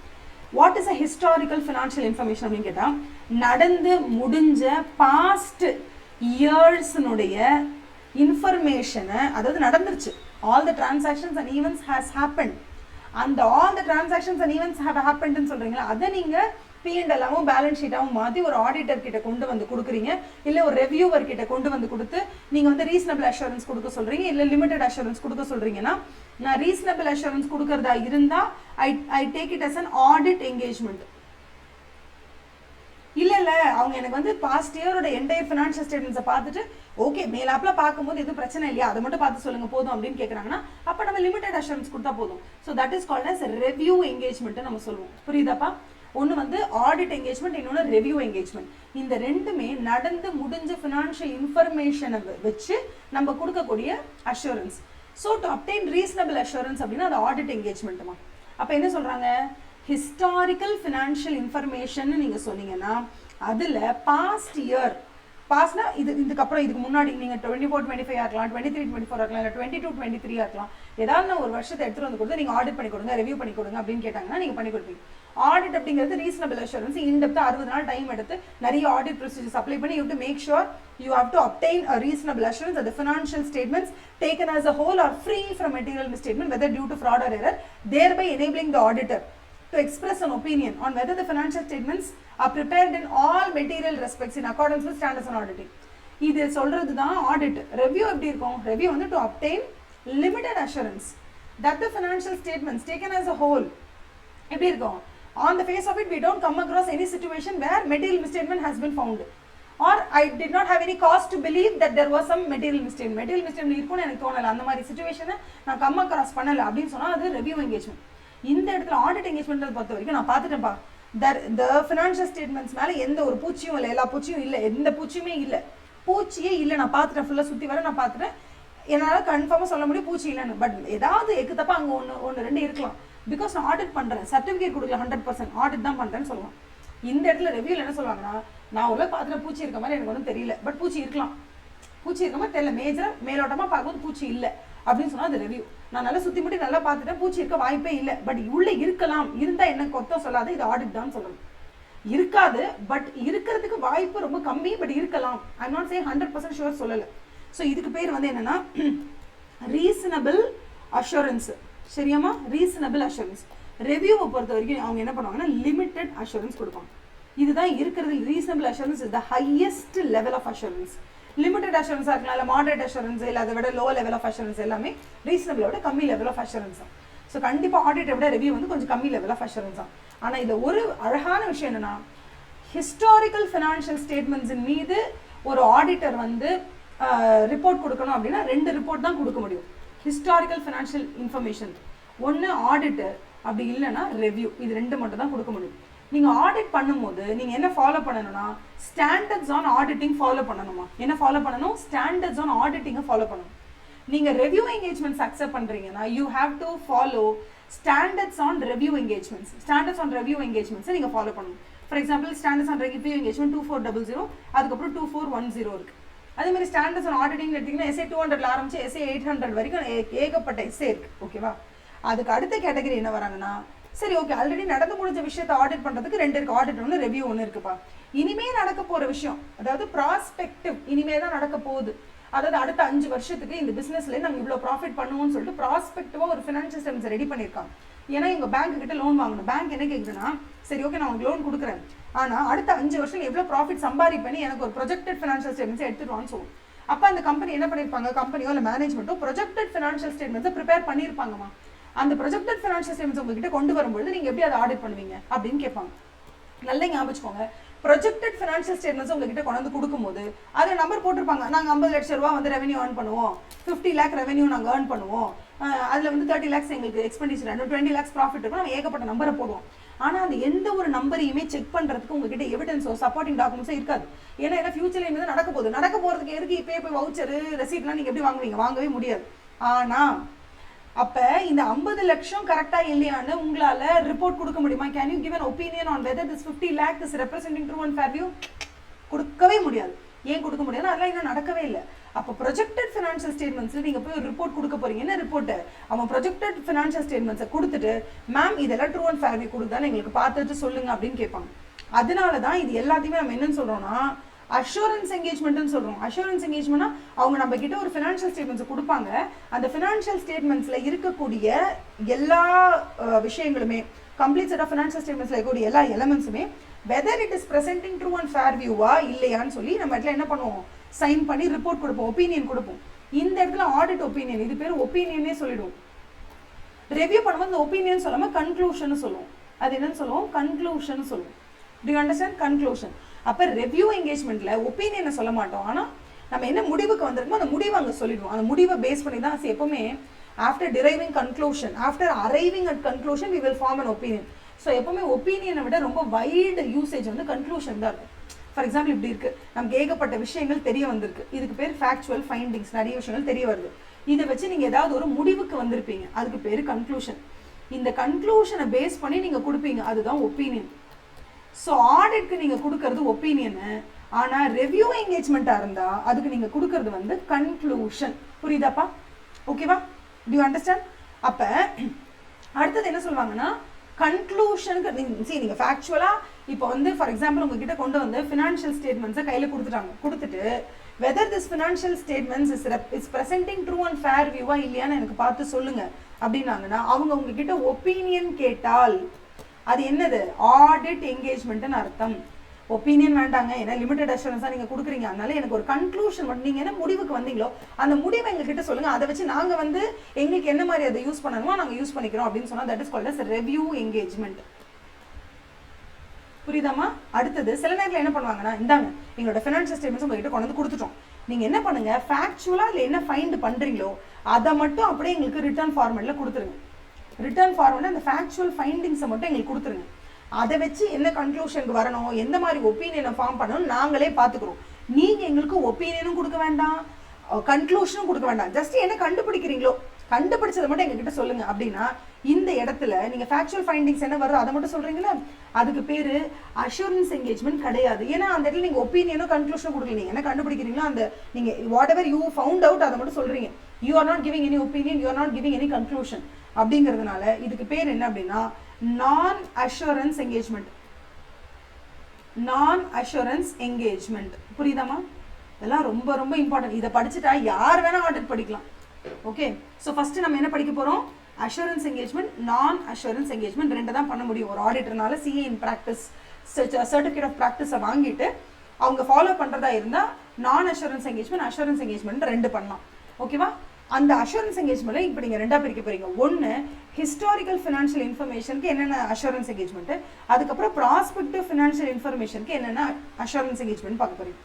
What is a historical financial information அப்படின்னு கேட்டால், நடந்து முடிஞ்ச பாஸ்ட் இயர்ஸ்னுடைய இன்ஃபர்மேஷனை, அதாவது நடந்துருச்சு, all the transactions and events has happened, அந்த all the transactions and events have ஹேப்பன்ட்னு சொல்றீங்களா, அதை நீங்கள் P&L-ஆவும் பேலன்ஸ் ஷீட்டாகவும் மாற்றி ஒரு ஆடிட்டர் கிட்ட கொண்டு வந்து கொடுக்குறீங்க, இல்லை ஒரு ரெவியூவர் கிட்ட கொண்டு வந்து கொடுத்து நீங்கள் வந்து ரீசனபிள் அஷூரன்ஸ் கொடுக்க சொல்கிறீங்க, இல்லை லிமிடெட் அஷூரன்ஸ் கொடுக்க சொல்கிறீங்கன்னா, நான் ரீசனபிள் அஷூரன்ஸ் கொடுக்கறதா இருந்தால் I take it as an audit engagement. இல்லை அவங்க எனக்கு வந்து பாஸ்ட் இயரோட என்டையர் ஃபினான்ஷியல் ஸ்டேட்மெண்ட்ஸை பார்த்துட்டு ஓகே மேலாப்பில் பார்க்கும்போது எதுவும் பிரச்சனை இல்லையா, அதை மட்டும் பார்த்து சொல்லுங்க போதும் அப்படின்னு கேட்குறாங்கன்னா அப்போ நம்ம லிமிடெட் அஷூரன்ஸ் கொடுத்தா போதும். So that is called as review engagement நம்ம சொல்லுவோம். புரியுதாப்பா? ஒன்று வந்து ஆடிட் என்கேஜ்மெண்ட், இன்னொன்று ரெவ்யூ என்கேஜ்மெண்ட். இந்த ரெண்டுமே நடந்து முடிஞ்ச ஃபினான்ஷியல் இன்ஃபர்மேஷனை வச்சு நம்ம கொடுக்கக்கூடிய assurance. So to obtain reasonable assurance அப்படின்னா அது ஆடிட் என்கேஜ்மெண்ட்டுமா. அப்போ என்ன சொல்கிறாங்க, ஹிஸ்டாரிக்கல் ஃபினான்ஷியல் இன்ஃபர்மேஷன் நீங்கள் சொன்னீங்கன்னா அதில் பாஸ்ட் இயர், பாஸ்ட்னா இதுக்கப்புறம் இதுக்கு முன்னாடி நீங்கள் 24-25 ஆக்கலாம், 23-24 ஆக்கலாம், இல்லை 22-23 ஆக்கலாம், ஏதாவது ஒரு வருஷத்தை எடுத்துகிட்டு வந்து கொடுத்து நீங்கள் ஆடிட் பண்ணி கொடுங்க, ரிவ்யூ பண்ணி கொடுங்க அப்படின்னு கேட்டாங்கன்னா நீங்கள் பண்ணி கொடுப்பீங்க. ஆடிட் அப்படிங்கிறது ரீசனபிள் அஷூரன்ஸ். இன்டெப்த் 60 நாள் டைம் எடுத்து நிறைய ஆடிட் ப்ரொசீஜர்ஸ் அப்ளை பண்ணி you to make sure you have to obtain a reasonable assurance that the financial statements taken as a whole are free from material misstatement whether due to fraud or error, thereby enabling the auditor to express an opinion on whether the financial statements are prepared in all material respects in accordance with standards on auditing. இது சொல்றது தான் ஆடிட். ரெவ்யூ எப்படி இருக்கும்? ரெவ்யூ வந்து to obtain limited assurance that the financial statements taken as a whole எப்படி இருக்கும்? On the face of it, we don't come across any situation where material misstatement has been found, or I did not have any cause to believe that there was some material misstatement. Material misstatement இருக்கும்னு எனக்கு தோணல, அந்த மாதிரி சிச்சுவேஷனை நான் come across பண்ணல அப்படின்னு சொன்னா அது ரெவ்யூ என்கேஜ்மெண்ட். இந்த இடத்துல ஆடிட் என்கேஜ்மெண்ட் பொறுத்த வரைக்கும் நான் பார்த்துட்டேன்ப்பா, இந்த ஃபினான்ஷியல் ஸ்டேட்மெண்ட்ஸ் மேலே எந்த ஒரு பூச்சியும் இல்லை, எல்லா பூச்சியும் இல்லை, எந்த பூச்சியுமே இல்லை, பூச்சியே இல்லை, நான் பார்த்துட்டேன், ஃபுல்லாக சுற்றி வர நான் பார்த்துட்டேன், என்னால் கன்ஃபார்மாக சொல்ல முடியும் பூச்சி இல்லைன்னு. பட் ஏதாவது எக்கு தப்பா அங்கே ஒன்று ரெண்டு இருக்கலாம், பிகாஸ் நான் ஆடிட் பண்ணுறேன், சர்டிஃபிகேட் கொடுக்கல, 100% ஆடிட் தான் பண்ணுறேன்னு சொல்லுவான். இந்த இடத்துல ரிவ்யூவில் என்ன சொல்லுவாங்கன்னா, நான் உள்ள பார்த்துட்டு பூச்சி இருக்க மாதிரி எனக்கு ஒன்றும் தெரியல, பட் பூச்சி இருக்கலாம், பூச்சி இருக்க மாதிரி தெரியல, மேஜராக மேலோட்டமாக பார்க்கும்போது பூச்சி இல்லை அப்படின்னு சொன்னால் அது ரிவ்யூ. நான் நல்லா சுற்றி முட்டி நல்லா பார்த்துட்டேன், பூச்சி இருக்க வாய்ப்பே இல்லை, பட் உள்ளே இருக்கலாம், இருந்தால் என்ன கொத்தம் சொல்லாது, இது ஆடிட் தான் சொல்லணும். இருக்காது, பட் இருக்கிறதுக்கு வாய்ப்பு ரொம்ப கம்மி, பட் இருக்கலாம். ஐ நாட் சே 100% ஷுவர் சொல்லலை. ஸோ இதுக்கு பேர் வந்து என்னன்னா ரீசனபிள் அஷூரன்ஸ். சரியாமா? Reasonable assurance. ரெவ்யூவை பொறுத்த வரைக்கும் அவங்க என்ன பண்ணுவாங்கன்னா லிமிடெட் அஷூரன்ஸ் கொடுப்பாங்க. இதுதான் இருக்கிறது. Reasonable assurance is the highest level of assurance. Limited அஷூரன்ஸாக இருக்கலாம், இல்லை மாடரேட் அஷூரன்ஸ், இல்லை அதை விட லோ லெவல் ஆஃப் அஷூரன்ஸ் எல்லாமே ரீசனபிளை விட கம்மி லெவல் ஆஃப் அஷூரன்ஸ் தான். ஸோ கண்டிப்பாக ஆடிட்டை விட ரிவ்யூ வந்து கொஞ்சம் கம்மி லெவல் ஆஃப் அஷூரன்ஸ் தான். ஆனால் இது ஒரு அழகான விஷயம் என்னன்னா, ஹிஸ்டாரிக்கல் ஃபினான்ஷியல் ஸ்டேட்மெண்ட்ஸின் மீது ஒரு ஆடிட்டர் வந்து ரிப்போர்ட் கொடுக்கணும் அப்படின்னா 2 ரிப்போர்ட் தான் கொடுக்க முடியும். ஹிஸ்டாரிக்கல் ஃபினான்ஷியல் இன்ஃபர்மேஷன் ஒன்று ஆடிட்டர், அப்படி இல்லைன்னா ரெவ்யூ, இது 2 மட்டும் தான் கொடுக்க முடியும். நீங்கள் ஆடிட் பண்ணும்போது நீங்கள் என்ன ஃபாலோ பண்ணணும்னா ஸ்டாண்டர்ட்ஸ் ஆன் ஆடிட்டிங் ஃபாலோ பண்ணணுமா? என்ன ஃபாலோ பண்ணணும்? ஸ்டாண்டர்ட்ஸ் ஆன் ஆடிட்டிங்கை ஃபாலோ பண்ணணும். நீங்கள் ரெவ்யூ என்கேஜ்மெண்ட்ஸ் அக்செப்ட் பண்ணுறீங்கன்னா you have to follow standards on review engagements. Standards on review என்கேஜ்மெண்ட்ஸை நீங்கள் ஃபாலோ பண்ணணும். For example standards on review engagement 2400, அதுக்கப்புறம் 2410 இருக்கு. அதே மாதிரி ஸ்டாண்டர்ட்ஸ் ஆன் ஆடிட்டிங் எடுத்தீங்கன்னா எஸ்ஏ 200ல ஆரம்பிச்சு எஸ்ஏ 800 வரைக்கும் ஏகப்பட்ட எஸ்ஏ இருக்கு. ஓகேவா? அதுக்கு அடுத்த கேட்டகரி என்ன வராங்கன்னா, சரி ஓகே ஆல்ரெடி நடந்து முடிஞ்ச விஷயத்தை ஆடிட் பண்றதுக்கு 2 இருக்கு, ஆடிட் ஒன்று ரிவ்யூ ஒன்று இருக்குப்பா. இனிமே நடக்க போற விஷயம், அதாவது ப்ராஸ்பெக்டிவ், இனிமே தான் நடக்க போகுது, அதாவது அடுத்த 5 வருஷத்துக்கு இந்த பிசினஸ்ல நாங்கள் இவ்வளோ ப்ராஃபிட் பண்ணுவோம்னு சொல்லிட்டு ப்ராஸ்பெக்டிவா ஒரு ஃபினான்ஷியல் ஸ்டேட்மெண்ட்ஸ் ரெடி பண்ணியிருக்காங்க. ஏன்னா எங்க பேங்க் கிட்ட லோன் வாங்கணும். பேங்க் என்ன கேக்குதுன்னா, சரி ஓகே நான் உங்களுக்கு லோன் கொடுக்குறேன், ஆனா அடுத்த 5 வருஷம் எவ்வளவு ப்ராஃபிட் சம்பாதிப்பேன்னு எனக்கு ஒரு ப்ரொஜெக்டட் ஃபினான்ஷியல் ஸ்டேட்மெண்ட்ஸ் எடுத்துட்டு சொல்லுவோம். அப்ப அந்த கம்பெனி என்ன பண்ணிருப்பாங்க, கம்பெனியோ இல்லை மேனேஜ்மெண்ட்டோ ப்ரொஜெக்டட் ஃபினான்ஷியல் ஸ்டேட்மெண்ட்ஸ் ப்ரிப்பேர் பண்ணிருப்பாங்கம்மா. அந்த ப்ரொஜெக்டட் ஃபினான்ஷியல் ஸ்டேட்மெண்ட்ஸ் உங்ககிட்ட கொண்டு வரும்போது நீங்க எப்படி அதை ஆடிட் பண்ணுவீங்க அப்படின்னு கேட்பாங்க. நல்லா ஞாபகம் வச்சுக்கோங்க, ப்ரொஜெக்டட் ஃபினான்ஷியல் ஸ்டேட்மெண்ட்ஸ் உங்ககிட்ட கொண்டு கொடுக்கும்போது அதில் நம்பர் போட்டிருப்பாங்க, நாங்கள் 50 லட்சம் ரூபா வந்து ரெவன்யூ ஏர்ன் பண்ணுவோம், 50 லேக் ரெவன்யூ நாங்கள் ஏர்ன் பண்ணுவோம், அதில் வந்து 30 லேக்ஸ் எங்களுக்கு எக்ஸ்பெண்டிச்சர், 20 லேக்ஸ் ப்ராஃபிட் இருக்கும், நம்ம ஏகப்பட்ட நம்பரை போடுவோம். ஆனால் அந்த எந்த ஒரு நம்பரையுமே செக் பண்ணுறதுக்கு உங்ககிட்ட எவிடன்ஸோ சப்போர்ட்டிங் டாக்குமெண்ட்ஸோ இருக்காது. ஏன்னா ஃபியூச்சர்ல இருந்து நடக்க போகிறதுக்கு எதுக்கு இப்போ போய் வவுச்சரு ரெசீப்ட்லாம் நீங்கள் எப்படி வாங்குவீங்க? வாங்கவே முடியாது. ஆனால் அப்ப இந்த 50 லட்சம் கரெக்டா இல்லையான்னு உங்களால ரிப்போர்ட் கொடுக்க முடியுமா? Can you give an opinion on whether this 50 lakh is representing true and fair view? கொடுக்கவே முடியாது. ஏன் கொடுக்க முடியாது? அதெல்லாம் இன்னும் நடக்கவே இல்லை. அப்போ ப்ரொஜெக்டட் ஃபினான்ஷியல் ஸ்டேட்மெண்ட்ஸ்ல நீங்க போய் ஒரு ரிப்போர்ட் கொடுக்க போறீங்க. என்ன ரிப்போர்ட்? அவன் ப்ரொஜெக்டட் ஃபினான்ஷியல் ஸ்டேட்மெண்ட்ஸை கொடுத்துட்டு மேம் இதெல்லாம் ட்ரூ அண்ட் ஃபேர் வியூ கொடுத்தாலும் எங்களுக்கு பார்த்துட்டு சொல்லுங்க அப்படின்னு கேட்பாங்க. அதனால தான் இது எல்லாத்தையுமே நம்ம என்னன்னு சொல்றோம்னா அஷூரன்ஸ் என்கேஜ்மெண்ட்னு சொல்றோம். அஷூரன்ஸ் என்கேஜ்மெண்ட்னா அவங்க நம்ம கிட்ட ஒரு ஃபினான்ஷியல் ஸ்டேட்மெண்ட்ஸ் கொடுப்பாங்க. அந்த ஃபினான்ஷியல் ஸ்டேட்மெண்ட்ஸ்ல இருக்கக்கூடிய எல்லா விஷயங்களுமே, கம்ப்ளீட் செட் ஆஃப் ஃபினான்ஷியல் ஸ்டேட்மெண்ட்ஸ்ல இருக்கக்கூடிய எல்லா எலிமெண்ட்ஸுமே whether it is presenting true and fair வியூவா இல்லையான்னு சொல்லி நம்ம இடத்துல என்ன பண்ணுவோம், சைன் பண்ணி ரிப்போர்ட் கொடுப்போம், ஒப்பீனியன் கொடுப்போம். இந்த இடத்துல ஆடிட் ஒப்பீனியன், இது பேர் ஒப்பீனியனே சொல்லிடுவோம். ரிவ்யூ பண்ணும்போது இந்த ஒப்பீனியன் சொல்லாம கன்க்ளூஷன் சொல்லுவோம். அது என்னன்னு சொல்லுவோம்? கன்க்ளூஷன் சொல்லுவோம். To you understand? கன்க்ளூஷன். அப்போ ரிவ்யூ என்கேஜ்மெண்ட்ல ஒப்பீனியனை சொல்ல மாட்டோம், ஆனால் நம்ம என்ன முடிவுக்கு வந்திருக்கோமோ அந்த முடிவை அங்கே சொல்லிடுவோம். அந்த முடிவை பேஸ் பண்ணி தான் எப்பவுமே after driving conclusion, after arriving at conclusion we will form an opinion. So எப்பவுமே ஒப்பீனியனை விட ரொம்ப வைடு யூசேஜ் வந்து கன்க்ளூஷன் தான் இருக்கும். ஃபார் எக்ஸாம்பிள் இப்படி இருக்கு, நமக்கு ஏகப்பட்ட விஷயங்கள் தெரிய வந்திருக்கு, இதுக்கு பேர் ஃபேக்சுவல் ஃபைண்டிங்ஸ், நிறைய விஷயங்கள் தெரிய வருது. இதை வச்சு நீங்க ஏதாவது ஒரு முடிவுக்கு வந்திருப்பீங்க, அதுக்கு பேர் கன்க்ளூஷன். இந்த கன்க்ளூஷனை பேஸ் பண்ணி நீங்க கொடுப்பீங்க, அதுதான் ஒப்பீனியன். ஸோ ஆடிட்க்கு நீங்க கொடுக்கறது ஒப்பீனியனு, ஆனா ரெவ்யூ என்கேஜ்மெண்ட்டா இருந்தா அதுக்கு நீங்க கொடுக்கறது வந்து கன்க்ளூஷன். புரியுதாப்பா? ஓகேவா? To you understand? அப்ப அடுத்தது என்ன சொல்லுவாங்கன்னா கன்க்ளூஷனுக்கு நீங்க ஃபேக்சுவலா இப்போ வந்து ஃபார் எக்ஸாம்பிள் உங்ககிட்ட கொண்டு வந்து ஃபினான்ஷியல் ஸ்டேட்மெண்ட்ஸை கையில கொடுத்துட்டாங்க, கொடுத்துட்டு whether this financial statements is presenting true and fair வியூவா இல்லையான்னு எனக்கு பார்த்து சொல்லுங்க அப்படின்னாங்கன்னா அவங்க உங்ககிட்ட ஒப்பீனியன் கேட்டால் அது என்னது? ஆடிட் என்கேஜ்மெண்ட்னு அர்த்தம். ஒப்பீனியன் வேண்டாங்க, ஏன்னா லிமிடெட் அஷூரன்ஸா நீங்க கொடுக்குறீங்க, அதனால எனக்கு ஒரு கன்க்ளூஷன் மட்டும், நீங்க என்ன முடிவுக்கு வந்தீங்களோ அந்த முடிவை எங்ககிட்ட சொல்லுங்க, அதை வச்சு நாங்க வந்து எங்களுக்கு என்ன மாதிரி அதை யூஸ் பண்ணணுமோ நாங்க யூஸ் பண்ணிக்கிறோம் அப்படின்னு சொன்னா that is called as review engagement. புரியுதாமா? அடுத்தது சில நேரத்தில் என்ன பண்ணுவாங்கன்னா, இந்தாங்க எங்களோட ஃபினான்ஷியல் ஸ்டேட்மெண்ட்ஸ் உங்ககிட்ட கொண்டு வந்து கொடுத்துட்டோம், நீங்க என்ன பண்ணுங்க ஃபேக்சுவலா இல்லை என்ன ஃபைண்ட் பண்றீங்களோ அதை மட்டும் அப்படியே எங்களுக்கு ரிட்டர்ன் ஃபார்மேட்ல கொடுத்துருங்க. ரிட்டர்ன் ஃபார்மேட்ல அந்த ஃபேக்சுவல் ஃபைண்டிங்ஸை மட்டும் எங்களுக்கு கொடுத்துருங்க. அதை வச்சு என்ன கன்க்ளூஷனுக்கு வரணும், எந்த மாதிரி ஒப்பீனியனை ஃபார்ம் பண்ணணும் நாங்களே பார்த்துக்கிறோம். நீங்க எங்களுக்கு ஒப்பீனியனும் கொடுக்க வேண்டாம், கன்க்ளூஷனும் கொடுக்க வேண்டாம், ஜஸ்ட் என்ன கண்டுபிடிக்கிறீங்களோ கண்டுபிடிச்சதை மட்டும் எங்ககிட்ட சொல்லுங்க. அப்படின்னா இந்த இடத்துல நீங்க ஃபேக்சுவல் ஃபைண்டிங்ஸ் என்ன வருதோ அதை மட்டும் சொல்றீங்களா, அதுக்கு பேரு அஷூரன்ஸ் என்கேஜ்மெண்ட் கிடையாது. ஏன்னா அந்த இடத்துல நீங்க ஒப்பீனியனும் கன்க்ளூஷனும் கொடுக்கல, நீங்க என்ன கண்டுபிடிக்கிறீங்களோ அந்த நீங்க what ever you found out அதை மட்டும் சொல்றீங்க. You are not giving any opinion, you are not giving any conclusion. அப்படிங்கிறதுனால இதுக்கு பேர் என்ன அப்படின்னா நான் assurance engagement. Non assurance engagement. புரியுதாமா? இதெல்லாம் ரொம்ப ரொம்ப இம்பார்ட்டன்ட். இதை படிச்சுட்டா யார் வேணா ஆடிட் படிக்கலாம். ஓகே, ஸோ ஃபர்ஸ்ட் நம்ம என்ன படிக்க போறோம்? Assurance engagement, non assurance engagement ரெண்டு தான் பண்ண முடியும் ஒரு ஆடிட்டர்னால. CA in practice certificate of ப்ராக்டிஸை வாங்கிட்டு அவங்க ஃபாலோ பண்றதா இருந்தா நான் அஷூரன்ஸ் என்கேஜ்மெண்ட், அஷூரன்ஸ் என்கேஜ்மெண்ட் ரெண்டு பண்ணலாம். ஓகேவா? அந்த அஷூரன்ஸ் என்கேஜ்மெண்ட்ல இப்போ நீங்க ரெண்டா பிரிக்க போறீங்க. ஒன்னு ஹிஸ்டாரிக்கல் ஃபினான்ஷியல் இன்ஃபர்மேஷனுக்கு என்னென்ன அஷூரன்ஸ் என்கேஜ்மெண்ட், அதுக்கப்புறம் ப்ராஸ்பெக்டிவ் ஃபினான்ஷியல் இன்ஃபர்மேஷனுக்கு என்னென்ன அஷூரன்ஸ் என்கேஜ்மெண்ட் பார்க்க போறீங்க.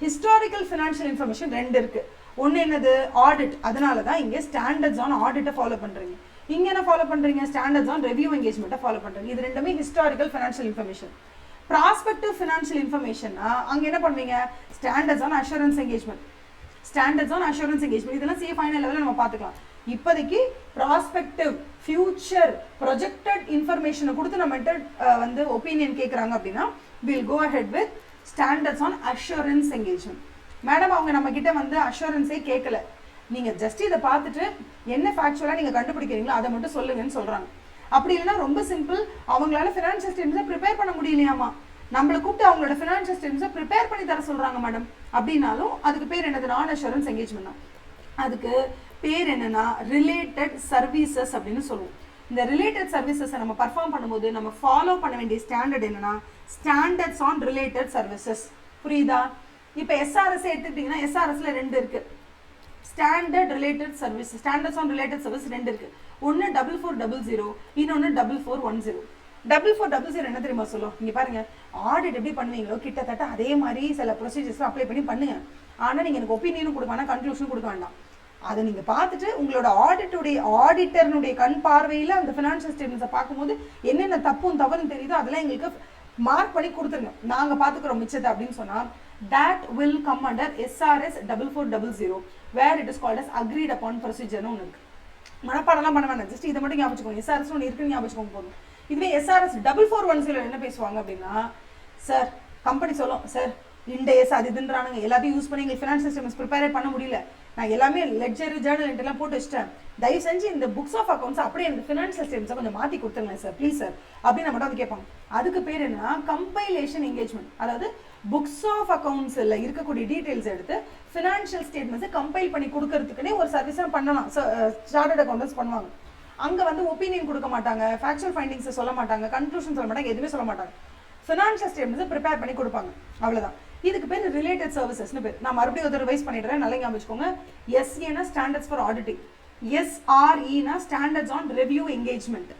ஹிஸ்டாரிக்கல் ஃபினான்ஷியல் இன்ஃபர்மேஷன் ரெண்டு இருக்கு. ஒன்னு என்னது? ஆடிட். அதனால தான் இங்க ஸ்டாண்டர்ட்ஸ் ஆன் ஆடிட்டை ஃபாலோ பண்றீங்க. இங்க என்ன ஃபாலோ பண்றீங்க? ஸ்டாண்டர்ட்ஸ் ஆன் ரெவ்யூ என்கேஜ்மெண்ட்டை ஃபாலோ பண்றீங்க. இது ரெண்டுமே historical financial information. Prospective financial இன்ஃபர்மேஷன்னா அங்க என்ன பண்ணுவீங்க? Standards on assurance engagement, standards on assurance engagement. இதெல்லாம் சிஏ ஃபைனல் லெவலில் நம்ம பார்த்துக்கலாம். இப்போதைக்கு ப்ராஸ்பெக்டிவ் ஃபியூச்சர் ப்ரொஜெக்டட் இன்ஃபர்மேஷனை கொடுத்து நம்மகிட்ட வந்து ஒப்பீனியன் கேட்குறாங்க அப்படின்னா will go ahead with standards on assurance engagement. Madam அவங்க நம்ம கிட்ட வந்து அஷூரன்ஸே கேட்கல, நீங்கள் ஜஸ்ட் இதை பார்த்துட்டு என்ன ஃபேக்சுவலாக நீங்கள் கண்டுபிடிக்கிறீங்களோ அதை மட்டும் சொல்லுங்கன்னு சொல்கிறாங்க. அப்படி இல்லைன்னா ரொம்ப சிம்பிள், அவங்களால ஃபினான்ஷியல் ஸ்டேட்மெண்ட்ஸை ப்ரிப்பேர் பண்ண முடியலையாமா, நம்மளை கூப்பிட்டு அவங்களோட ஃபினான்ஷியல் ஸ்டேட்மெண்ட்ஸை ப்ரிப்பேர் பண்ணி தர சொல்கிறாங்க மேடம் அப்படின்னாலும் அதுக்கு பேர் என்னது? நான் அஷூரன்ஸ் என்கேஜ்மெண்ட் தான். அதுக்கு பேர் என்னன்னா ரிலேட்டட் சர்வீசஸ் அப்படின்னு சொல்லுவோம். இந்த ரிலேட்டட் சர்வீசஸை நம்ம பர்ஃபார்ம் பண்ணும்போது நம்ம ஃபாலோ பண்ண வேண்டிய ஸ்டாண்டர்ட் என்னன்னா ஸ்டாண்டர்ட்ஸ் ஆன் ரிலேட்டட் சர்வீசஸ். புரியுதா? இப்போ எஸ்ஆர்எஸ் எடுத்துக்கிட்டிங்கன்னா எஸ்ஆர்எஸ்ல 2 இருக்கு. Standard related service, standards on related service 2 இருக்கு. ஒன்று 4400, இன்னொன்று 4410. 4400 என்ன தெரியுமா சொல்லும்? இங்கே பாருங்க, ஆடிட் எப்படி பண்ணுவீங்களோ கிட்டத்தட்ட அதே மாதிரி சில ப்ரொசீஜர்ஸ்லாம் அப்ளை பண்ணி பண்ணுங்க. ஆனால் நீங்கள் எனக்கு ஒப்பீனியனும் கொடுக்க வேண்டாம், கன்க்ளூஷனும் கொடுக்க வேண்டாம். அதை நீங்கள் பார்த்துட்டு உங்களோட ஆடிட்டருடைய கண் பார்வையில் அந்த ஃபினான்ஷியல் ஸ்டேட்மெண்ட்ஸை பார்க்கும்போது என்னென்ன தப்பும் தவறும் தெரியுதோ அதெல்லாம் எங்களுக்கு மார்க் பண்ணி கொடுத்துருங்க, நாங்கள் பார்த்துக்குறோம் மிச்சத்தை அப்படின்னு சொன்னால் that will come under SRS 4400 where it is called as agreed upon procedure. ஒன்று இருக்கு, மனப்பாடம்லாம் பண்ண வேண்டாம், ஜஸ்ட் இதை மட்டும் ஞாபகம் வச்சுக்கோங்க. எஸ்ஆர்எஸ் ஒன்று இருக்குன்னு ஞாபகம் வச்சுக்கோங்க போதும். இதுவே SRS 4410 என்ன பேசுவாங்க அப்படின்னா, சார் கம்பெனி சொல்லும், சார் இண்டேஸ் அது இதுன்றானுங்க, எல்லாத்தையும் யூஸ் பண்ணி எங்களுக்கு ஃபினான்ஷியல் ஸ்டேட்மெண்ட்ஸ் ப்ரிப்பேரே பண்ண முடியல, நான் எல்லாமே லெட்ஜர் ஜேர்னல் எல்லாம் போட்டு வச்சிட்டேன், தயவு செஞ்சு இந்த புக்ஸ் ஆஃப் அக்கௌண்ட்ஸ் அப்படியே எனக்கு ஃபினான்ஷியல் ஸ்டேட்மெண்ட்ஸை கொஞ்சம் மாற்றி கொடுத்துருங்க சார் ப்ளீஸ் சார் அப்படின்னு நம்ம வந்து கேட்பாங்க. அதுக்கு பேர் என்னன்னா கம்பைலேஷன் என்கேஜ்மெண்ட். அதாவது புக்ஸ் ஆஃப் அக்கௌண்ட்ஸில் இருக்கக்கூடிய டீட்டெயில்ஸ் எடுத்து ஃபினான்ஷியல் ஸ்டேட்மெண்ட்ஸை கம்பைல் பண்ணி கொடுக்கறதுக்குன்னே ஒரு சர்வீஸாக பண்ணலாம், சார்ட்டர்ட் அக்கௌண்டன்ஸ் பண்ணுவாங்க. அங்கே வந்து ஒப்பீனியன் கொடுக்க மாட்டாங்க, ஃபேக்சுவல் ஃபைண்டிங்ஸை சொல்ல மாட்டாங்க, கன்க்ளூஷன் சொல்ல மாட்டாங்க, எதுவுமே சொல்ல மாட்டாங்க, ஃபினான்ஷியல் ஸ்டேட்மெண்ட்ஸை ப்ரிப்பேர் பண்ணி கொடுப்பாங்க, அவ்வளோதான். இதுக்கு பேர் ரிலேட்டட் சர்வீசஸ்னு பேர். நான் மறுபடியும் ஒரு ரிவைஸ் பண்ணிடுறேன், நல்லா ஞாபகம் வச்சுக்கோங்க. எஸ்ஏனா ஸ்டாண்டர்ட்ஸ் ஃபார் ஆடிட்டிங், எஸ்ஆர்இனா ஸ்டாண்டர்ட்ஸ் ஆன் ரிவ்யூ என்கேஜ்மெண்ட்,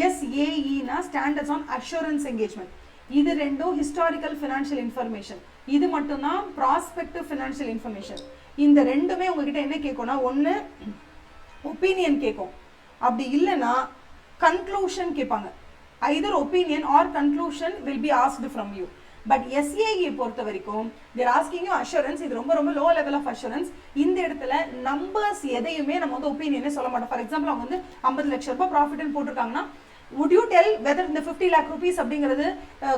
எஸ்ஏஇனா ஸ்டாண்டர்ட்ஸ் ஆன் அஷூரன்ஸ் என்கேஜ்மெண்ட். இது ரெண்டும் ஹிஸ்டாரிக்கல் ஃபினான்ஷியல் இன்ஃபர்மேஷன், இது மட்டும்தான் ப்ராஸ்பெக்டிவ் ஃபினான்ஷியல் இன்ஃபர்மேஷன். இந்த ரெண்டுமே உங்ககிட்ட என்ன கேட்கும்னா, ஒன்று ஒப்பீனியன் கேட்கும், அப்படி இல்லைன்னா கன்க்ளூஷன் கேட்பாங்க. either opinion or conclusion will be asked from you. But SAE பொறுத்த வரைக்கும் they're asking you assurance. இது ரொம்ப ரொம்ப low level of assurance. இந்த இடத்துல நம்பர்ஸ் எதையுமே நம்ம வந்து ஒப்பீனியனே சொல்ல மாட்டோம். ஃபார் எக்ஸாம்பிள் அவங்க வந்து 50 லட்சம் ரூபாய் ப்ராஃபிட்னு போட்டிருக்காங்கன்னா, would you tell whether இந்த 50 lakh rupees அப்படிங்கிறது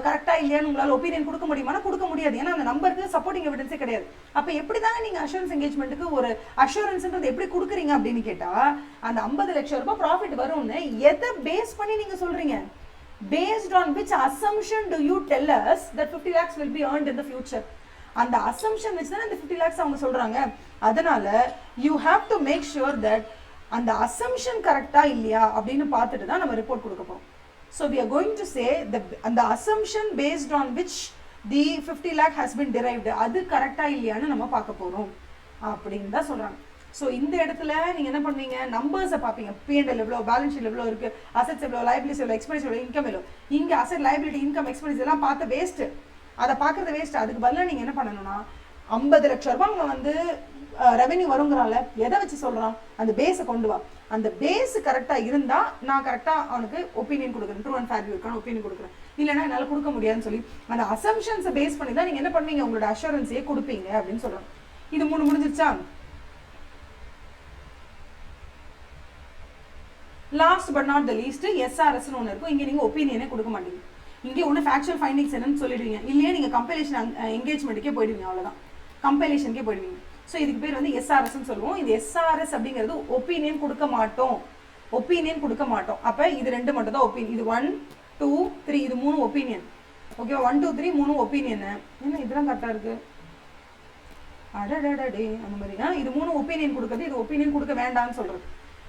கரெக்டா இல்லையான்னு உங்களால் ஒப்பீனியன் கொடுக்க முடியுமானா கொடுக்க முடியாது. ஏன்னா அந்த நம்பருக்கு சப்போர்ட்டிங் எவிடன்ஸே கிடையாது. அப்போ எப்படி தாங்க நீங்கள் அஷூரன்ஸ் என்கேஜ்மெண்ட்டுக்கு ஒரு அஷூரன்ஸ்ன்றது எப்படி கொடுக்குறீங்க அப்படின்னு கேட்டால், அந்த 50 லட்சம் ரூபாய் ப்ராஃபிட் வரும்னு எதை பேஸ் பண்ணி நீங்கள் சொல்கிறீங்க? Based on which assumption do you tell us that 50 lakhs will be earned in the future? அந்த assumption வச்சு தான் இந்த 50 lakhs அவங்க சொல்கிறாங்க. அதனால you have to make sure that அந்த assumption கரெக்டா இல்லையா அப்படின்னு பார்த்துட்டு தான் நம்ம ரிப்போர்ட் கொடுக்க போகிறோம். So we are going to say அந்த assumption based on which the 50 lakh has been derived அது கரெக்டா இல்லையான்னு நம்ம பார்க்க போகிறோம் அப்படின்னு தான் சொல்கிறாங்க. ஸோ இந்த இடத்துல நீங்கள் என்ன பண்ணுவீங்க, நம்பர்ஸை பார்ப்பீங்க. P&L எவ்வளோ, பேலன்ஸ் ஷீட் எவ்வளோ இருக்குது, அசெட்ஸ் எவ்வளோ, லைபிலிட்டிஸ் எவ்வளோ, எக்ஸ்பென்ஸ் எவ்வளோ, இன்கம் எவ்வளோ. இங்கே அசெட், லைபிலிட்டி, இன்கம், எக்ஸ்பென்ஸ் எல்லாம் பார்த்து வேஸ்ட்டு, அதை பார்க்குறது வேஸ்ட்டு. அதுக்கு பதிலாக நீங்கள் என்ன பண்ணணும்னா, 50 லட்சம் ரூபாய் அவங்க வந்து ரெவென்யூ வருங்கிறால எதை வச்சு சொல்கிறான், அந்த பேஸை கொண்டு வா. அந்த பேஸ் கரெக்டாக இருந்தால் நான் கரெக்டாக அவனுக்கு ஒப்பீனியன் கொடுக்குறேன், ட்ரூ அண்ட் ஃபேர் வியூக்கான ஒப்பீனியன் கொடுக்குறேன், இல்லைன்னா என்னால் கொடுக்க முடியாதுன்னு சொல்லி அந்த அசம்ஷன்ஸை பேஸ் பண்ணி தான் நீங்கள் என்ன பண்ணுவீங்க, உங்களோட அஷூரன்ஸையே கொடுப்பீங்க அப்படின்னு சொல்கிறாங்க. இது முடிஞ்சிருச்சா? Last but not the least எஸ்ஆர்எஸ்னு ஒன்று இருக்கும். இங்கே நீங்கள் ஒப்பீனியனே கொடுக்க மாட்டீங்க. இங்கே ஒன்று ஃபேக்சுவல் ஃபைண்டிங்ஸ் என்னன்னு சொல்லிடுவீங்க, இல்லையே நீங்கள் கம்பைலேஷன் என்கேஜ்மெண்ட்டுக்கே போயிடுவீங்க, அவ்வளோதான், கம்பைலேஷனுக்கே போயிடுவீங்க. ஸோ இதுக்கு பேர் வந்து எஸ்ஆர்எஸ்ன்னு சொல்லுவோம். இது எஸ்ஆர்எஸ் அப்படிங்கிறது ஒப்பீனியன் கொடுக்க மாட்டோம், ஒப்பீனியன் கொடுக்க மாட்டோம். அப்போ இது 2 மட்டும் தான் ஒப்பீனியன். இது 1 2 3 இது 3 ஒப்பீனியன். ஓகேவா? 1 2 3 3 ஒப்பீனியன். என்ன இதெல்லாம் கரெக்டாக இருக்குது? அடடே அந்த மாதிரி. இது 3 ஒப்பீனியன் கொடுக்குறது, இது ஒப்பீனியன் கொடுக்க வேண்டாம்னு சொல்கிறது.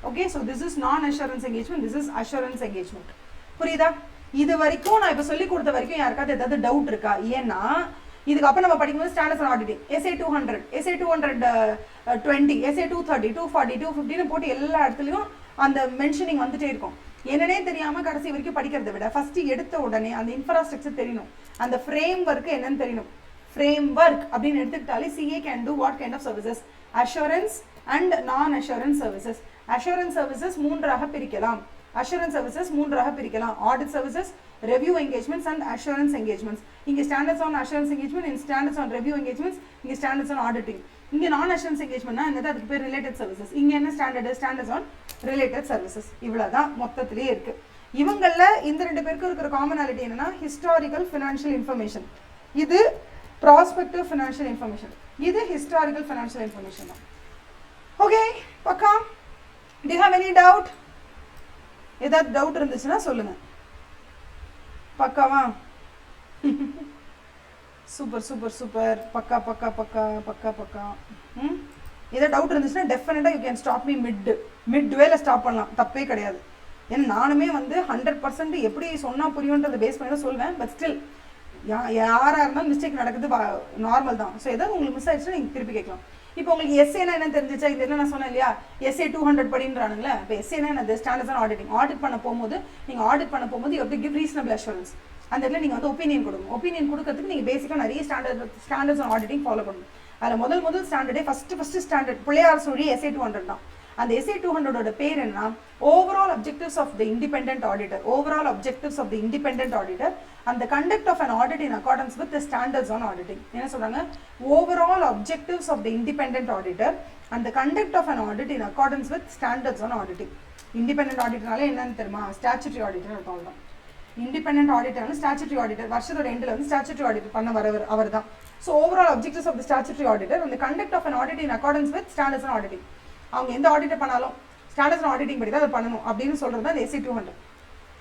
ஓகே, ஸோ திஸ் இஸ் நான் assurance engagement, this is assurance engagement. புரியுதா? இது வரைக்கும் நான் இப்போ சொல்லி கொடுத்த வரைக்கும் யாருக்காவது ஏதாவது டவுட் இருக்கா? ஏன்னா இதுக்கப்புறம் நம்ம படிக்கும்போது standards on auditing, SA 200, SA 220, SA 230, 240, 250 போட்டு எல்லா இடத்துலையும் அந்த மென்ஷனிங் வந்துட்டே இருக்கும். என்னன்னே தெரியாமல் கடைசி வரைக்கும் படிக்கிறத விட ஃபஸ்ட்டு எடுத்த உடனே அந்த இன்ஃப்ராஸ்ட்ரக்சர் தெரியணும், அந்த ஃப்ரேம் ஒர்க்கு என்னன்னு தெரியணும். ஃப்ரேம் ஒர்க் அப்படின்னு எடுத்துக்கிட்டாலே CA can do what kind of services, assurance and non assurance services. Assurance services 3ஆக பிரிக்கலாம். அஷூரன்ஸ் சர்வீசஸ் 3ஆக பிரிக்கலாம். Audit services, review engagements and assurance engagements. இங்கே standards on assurance engagement, in standards on review engagements, இங்கே ஸ்டாண்டர்ட்ஸ் ஆன் ஆடிட்டிங். இங்கே நான் அஷூரன்ஸ் என்கேஜ்மெண்ட்னா என்னது, அதுக்கு பேர் ரிலேட்டட் சர்வீசஸ். இங்கே என்ன ஸ்டாண்டர்ட்ஸ் ஆன் ரிலேட்டட் சர்வீசஸ். இவ்வளோதான் மொத்தத்திலேயே இருக்குது. இவங்களில் இந்த 2 பேருக்கும் இருக்கிற காமனாலிட்டி என்னன்னா, ஹிஸ்டாரிக்கல் ஃபினான்ஷியல் இன்ஃபர்மேஷன், இது ப்ராஸ்பெக்டிவ் ஃபினான்ஷியல் இன்ஃபர்மேஷன், இது ஹிஸ்டாரிக்கல் ஃபினான்ஷியல் இன்ஃபர்மேஷன் தான். ஓகே பக்கா? To you have any doubt? ஏதாவது டவுட் இருந்துச்சுன்னா சொல்லுங்க. பக்காவா? Super super super. பக்கா பக்கா பக்கா பக்கா பக்கா. ஏதாவது டவுட் இருந்துச்சுன்னா டெஃபினட்டாக you can stop me mid வேல ஸ்டாப் பண்ணலாம், தப்பே கிடையாது. ஏன்னா நானுமே வந்து 100% எப்படி சொன்னால் புரியுன்றதை பேஸ் பண்ணி தான் சொல்வேன். பட் ஸ்டில் யாராக இருந்தாலும் மிஸ்டேக் நடக்குது, நார்மல் தான். ஸோ ஏதாவது உங்களுக்கு மிஸ் ஆயிடுச்சுன்னா நீங்கள் திருப்பி கேட்கலாம். இப்போ உங்களுக்கு எஸ்ஏனா என்ன தெரிஞ்சிச்சா? இது என்ன நான் சொன்னேன் இல்லையா, எஸ்ஏ 200 படின்றானுங்களே. இப்போ எஸ்ஏனா என்ன, ஸ்டாண்டர்ட்ஸ் ஆன் ஆடிட்டிங். ஆடிட் பண்ண போகும்போது நீங்கள் ஆடிட் பண்ண போகும்போது you have to give reasonable assurance. அந்த இடத்துல நீங்கள் வந்து ஒப்பீனியன் கொடுக்கணும். ஒப்பீனியன் கொடுக்கறதுக்கு நீங்கள் பேசிக்காக நிறைய ஸ்டாண்டர்ட்ஸ் ஆன் ஆடிட்டிங் ஃபாலோ பண்ணணும். அதில் முதல் ஸ்டாண்டர்டே ஃபஸ்ட்டு ஸ்டாண்டர்ட் பிள்ளையார் சொல்லி எஸ்ஏ 200 தான். அந்த எஸ்ஏ 200 பேர் என்ன, overall objectives of the independent auditor. Overall objectives of the independent auditor and the conduct of an audit in accordance with the standards on auditing. என்ன சொல்றாங்க, overall objectives of the independent auditor and the conduct of an audit in accordance with standards on auditing. Independent ஆடிட்டர்னாலே என்னன்னு தெரியுமா, ஸ்டாச்சுட்டரி ஆடிட்டர் அர்த்தம் தான். இண்டிபெண்டன்ட் ஆடிட்டர் ஸ்டாச்சுட்டரி ஆடிட்டர், வருஷத்தோட எண்டில் வந்து ஸ்டாச்சுட்டரி ஆடிட் பண்ண வரவர் அவர் தான். So overall objectives of the statutory auditor and conduct of an audit in accordance with standards on auditing. அவங்க எந்த ஆடிட்டர் பண்ணாலும் ஸ்டாண்டர்ட்ஸ் ஆன் ஆடிட்டிங் படி தான் அதை பண்ணணும் அப்படின்னு சொல்கிறது தான் எஸ்ஏ 200.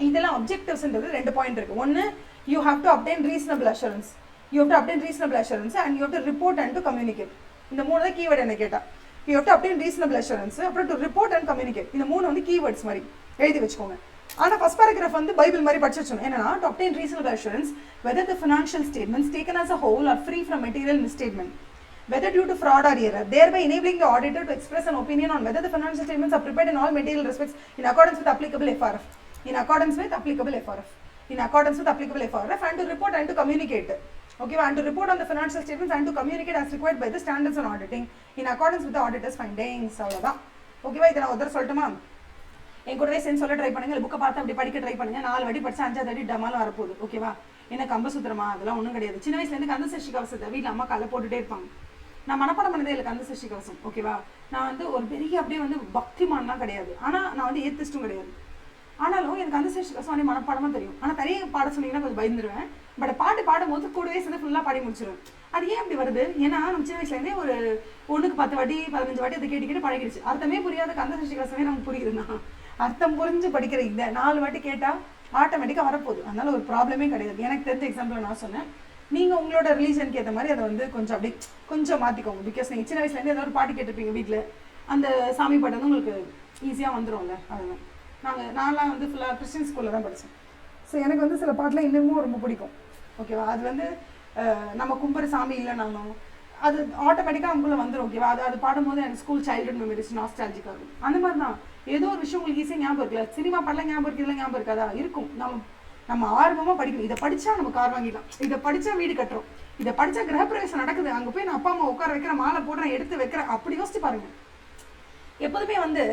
இதெல்லாம் அப்ஜெக்டிவ்ஸ்ன்றது 2 பாயிண்ட் இருக்குது. ஒன்று, you have to obtain reasonable assurance. You have to obtain reasonable assurance and you have to report and to communicate. இந்த 3 தான் கீவேர்டு என்ன கேட்டால். You have to obtain reasonable assurance, அப்புறம் டு ரிப்போர்ட் அண்ட் கம்யூனிகேட். இந்த 3 வந்து கீவேர்ட்ஸ் மாதிரி எழுதி வச்சுக்கோங்க. ஆனால் ஃபர்ஸ்ட் பேராகிராஃப் வந்து பைபிள் மாதிரி படிச்சு வச்சோம். என்னன்னா, to obtain reasonable assurance whether the financial statements taken as a whole are free from material misstatement, whether due to fraud or error, thereby enabling the auditor to express an opinion on whether the financial statements are prepared in all material respects in accordance with applicable FRF, in accordance with applicable FRF, in accordance with applicable FRF, and to report and to communicate. Okay, and to report on the financial statements and to communicate as required by the standards on auditing in accordance with the auditor's findings. அவ்வளோதான். ஓகேவா? இதை நான் ஒரு சொல்லட்டுமா? என் கூடவே சேர்ந்து சொல்ல ட்ரை பண்ணுங்க. புக்கை பார்த்து அப்படி படிக்க ட்ரை பண்ணுங்க. 4 வாட்டி படிச்சா 5ஆவது வாட்டி டமாலும் வரப்போகுது. ஓகேவா? என்ன கம்பசூத்திரமா, அதெல்லாம் ஒன்றும் கிடையாது. சின்ன வயசுலேருந்து கந்த சஷ்டி கவசத்தை வீட்டில் அம்மா காலை போட்டுகிட்டே இருப்பாங்க. நான் மனப்பாடம் பண்ணதே இல்லை கந்த சஷ்டி கவசம். ஓகேவா? நான் வந்து ஒரு பெரிய அப்படியே வந்து பக்திமான்லாம் கிடையாது. ஆனால் நான் வந்து ஏத்திஸ்ட்டும் கிடையாது. ஆனாலும் எனக்கு கந்த சஷ்டி கவசம் அப்படியே மனப்பாடமாக தெரியும். ஆனால் தனியாக பாட சொன்னீங்கன்னா கொஞ்சம் பயந்துருவேன். பட் பாட்டு பாடும்போது கூடவே சேர்ந்து ஃபுல்லாக பாடி முடிச்சிடுவேன். அது ஏன் அப்படி வருது? ஏன்னா நம்ம சின்ன வயசுலேருந்தே ஒரு 1க்கு 10 வாட்டி 15 வாட்டி அதை கேட்டு பழகிடுச்சு. அர்த்தமே புரியாத கந்த சஷ்டி கவசமே நமக்கு புரியுதுன்னா, அர்த்தம் புரிஞ்சு படிக்கிற இந்த 4 வாட்டி கேட்டால் ஆட்டோமேட்டிக்காக வரப்போகுது. அதனால ஒரு ப்ராப்ளமே கிடையாது. எனக்கு தெரிஞ்ச எக்ஸாம்பிள் நான் சொன்னேன். நீங்கள் உங்களோட ரிலீஜனுக்கு ஏற்ற மாதிரி அதை வந்து கொஞ்சம் அப்படி கொஞ்சம் மாற்றிக்கோங்க. பிகாஸ் நீங்கள் சின்ன வயசுலேருந்து ஏதாவது ஒரு பாட்டு கேட்டிருப்பீங்க வீட்டில், அந்த சாமி பாட்டு வந்து உங்களுக்கு ஈஸியாக வந்துடும்ல. அதுதான் நான்லாம் வந்து ஃபுல்லாக கிறிஸ்டின் ஸ்கூலில் தான் படித்தேன். ஸோ எனக்கு வந்து சில பாட்டெலாம் இன்னமும் ரொம்ப பிடிக்கும். ஓகேவா? அது வந்து நம்ம கும்புற சாமி இல்லைனாலும் அது ஆட்டோமேட்டிக்காக அவங்கள வந்துடும். ஓகேவா? அது பாடும்போது எனக்கு ஸ்கூல் சைல்டுஹுட் மெமரிஸ் நாஸ்டாலஜிக்காக இருக்கும். அந்த மாதிரி தான் ஏதோ ஒரு விஷயம் உங்களுக்கு ஈஸியாக ஞாபகம் இருக்குல்ல. சினிமா பாடலாம் ஞாபகம் இருக்குது, இதெல்லாம் ஞாபகம் இருக்காதா? இருக்கும். நம்ம ஆர்வமாக படிக்கணும். இதை படித்தா நம்ம கார் வாங்கிடலாம், இதை படித்தா வீடு கட்டுறோம், இதை படித்தா கிரகப்பிரவேசம் நடக்குது, அங்கே போய் நான் அப்பா அம்மா உட்கார வைக்கிறேன், மாலை போடுறேன், எடுத்து வைக்கிறேன், அப்படி யோசிச்சு பாருங்கள். எப்போதுமே வந்து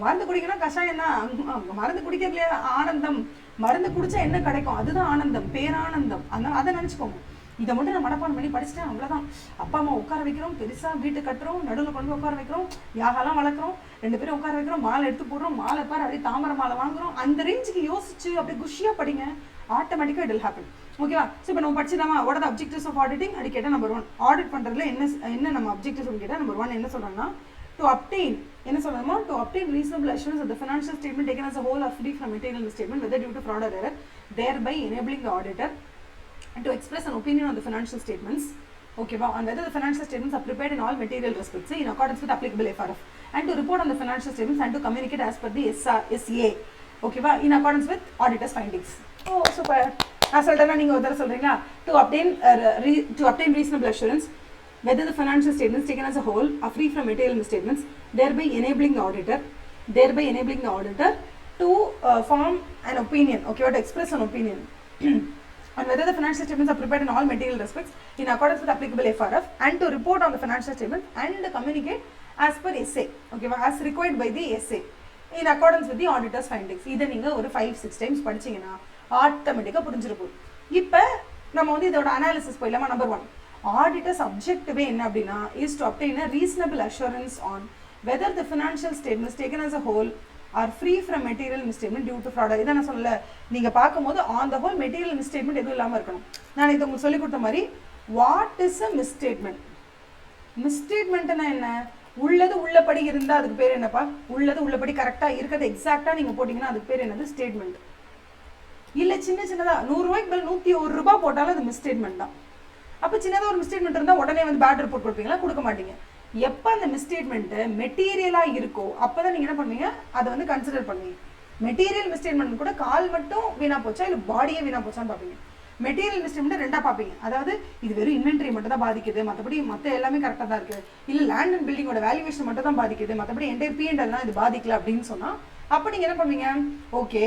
மருந்து குடிக்கணும் கஷாயம் தான். மருந்து குடிக்கிறதுல ஆனந்தம், மருந்து குடிச்சா என்ன கிடைக்கும், அதுதான் ஆனந்தம், பேரானந்தம். அதனால அதை நினச்சிக்கோங்க. இதை மட்டும் நான் மனப்பாடம் பண்ணி படிச்சுட்டேன், அவ்வளோதான். அப்பா அம்மா உட்கார வைக்கிறோம், பெருசாக வீட்டு கட்டுறோம், நடுவில் கொண்டு போய் உட்கார வைக்கிறோம், யாகெல்லாம் வளர்க்குறோம், 2 பேரும் உட்கார வைக்கிறோம், மாலை எடுத்து போடுறோம், மாலை பாரு அப்படியே தாமரை மாலை வாங்குறோம். அந்த ரேஞ்சுக்கு யோசிச்சு அப்படியே குஷியாக படிங்க, ஆட்டோமேட்டிக்காக இட் வில் ஹேப்பன். ஓகேவா? ஸோ இப்போ நம்ம படிச்சுதாமா what are the objectives of auditing அப்படி கேட்டால் நம்பர் 1 ஆடிட் பண்ணுறதுல என்ன நம்ம அப்ஜெக்டிவ்ஸ் கேட்டால் நம்பர் 1 என்ன சொல்கிறாங்கன்னா, to obtain என்ன சொல்லணுமா, to obtain reasonable assurance that the financial statement taken as a whole are free from material misstatement whether due to fraud or error, thereby enabling the auditor to express an opinion on the financial statements, okay, and whether the financial statements are prepared in all material respects in accordance with applicable FRF, and to report on the financial statements and to communicate as per the SA, okay, in accordance with auditor's findings. Oh, super. நான் சொல்றேன்னா நீங்க ஒரு தடவை சொல்றீங்களா? to obtain reasonable assurance whether the financial statements taken as a whole are free from material misstatements, thereby enabling the auditor to form an opinion, okay, or to express an opinion on whether the financial statements are prepared in all material respects in accordance with applicable FRF, and to report on the financial statements and communicate as per SA, okay, as required by the SA in accordance with the auditor's findings. இதை நீங்க ஒரு 5-6 times படிச்சீங்கன்னா ஆட்டோமேட்டிக்காக புரிஞ்சிருக்கும். இப்போ நம்ம வந்து இதோட அனாலிசிஸ் போயிடலாமா? நம்பர் 1 ஆடிட்டர்ஸ் அப்ஜெக்டிவே என்ன அப்படின்னா is to obtained a reasonable assurance on whether the financial statements taken as a whole are free from material misstatement due to fraud. இதை நான் சொல்லல, நீங்க பார்க்கும்போது on the whole material misstatement எதுவும் இல்லாமல் இருக்கணும். நான் இதை உங்களுக்கு சொல்லி கொடுத்த மாதிரி வாட் இஸ் அ மிஸ்டேட்மெண்ட். மிஸ்டேட்மெண்ட்னா என்ன? உள்ளது உள்ளபடி இருந்தால் அதுக்கு பேர் என்னப்பா? உள்ளது உள்ளபடி கரெக்டாக இருக்கிறது எக்ஸாக்டாக நீங்கள் போட்டிங்கன்னா அதுக்கு பேர் என்னது? ஸ்டேட்மெண்ட். இல்லை சின்ன சின்னதாக 100 ரூபாய்க்கு மேலே 101 ரூபாய் போட்டாலும் அது மிஸ்டேட்மெண்ட் தான். அப்போ சின்னதாக ஒரு மிஸ்டேட்மெண்ட் இருந்தால் உடனே வந்து பேட் ரிப்போர்ட் கொடுப்பீங்களா? கொடுக்க மாட்டீங்க. எப்போ அந்த மிஸ்டேட்மெண்ட்டு மெட்டீரியலாக இருக்கோ அப்போ தான் நீங்கள் என்ன பண்ணுவீங்க? அதை வந்து கன்சிடர் பண்ணுவீங்க. மெட்டீரியல் மிஸ்டேட்மெண்ட் கூட கால் மட்டும் வீணாக போச்சா இல்லை பாடியே வீணாக போச்சான்னு பார்ப்பீங்க. மெட்டீரியல் மிஸ்டேட்மெண்ட் ரெண்டாக பார்ப்பீங்க. அதாவது இது வெறும் இன்வென்ட்ரி மட்டும் தான் பாதிக்குது, மற்றபடி மற்ற எல்லாமே கரெக்டாக தான் இருக்குது. இல்லை லேண்ட் அண்ட் பில்டிங்கோட வேல்யூவேஷன் மட்டும் தான் பாதிக்குது, மற்றபடி என்டையர் P&L இது பாதிக்கல அப்படின்னு சொன்னால் அப்போ நீங்கள் என்ன பண்ணுவீங்க? ஓகே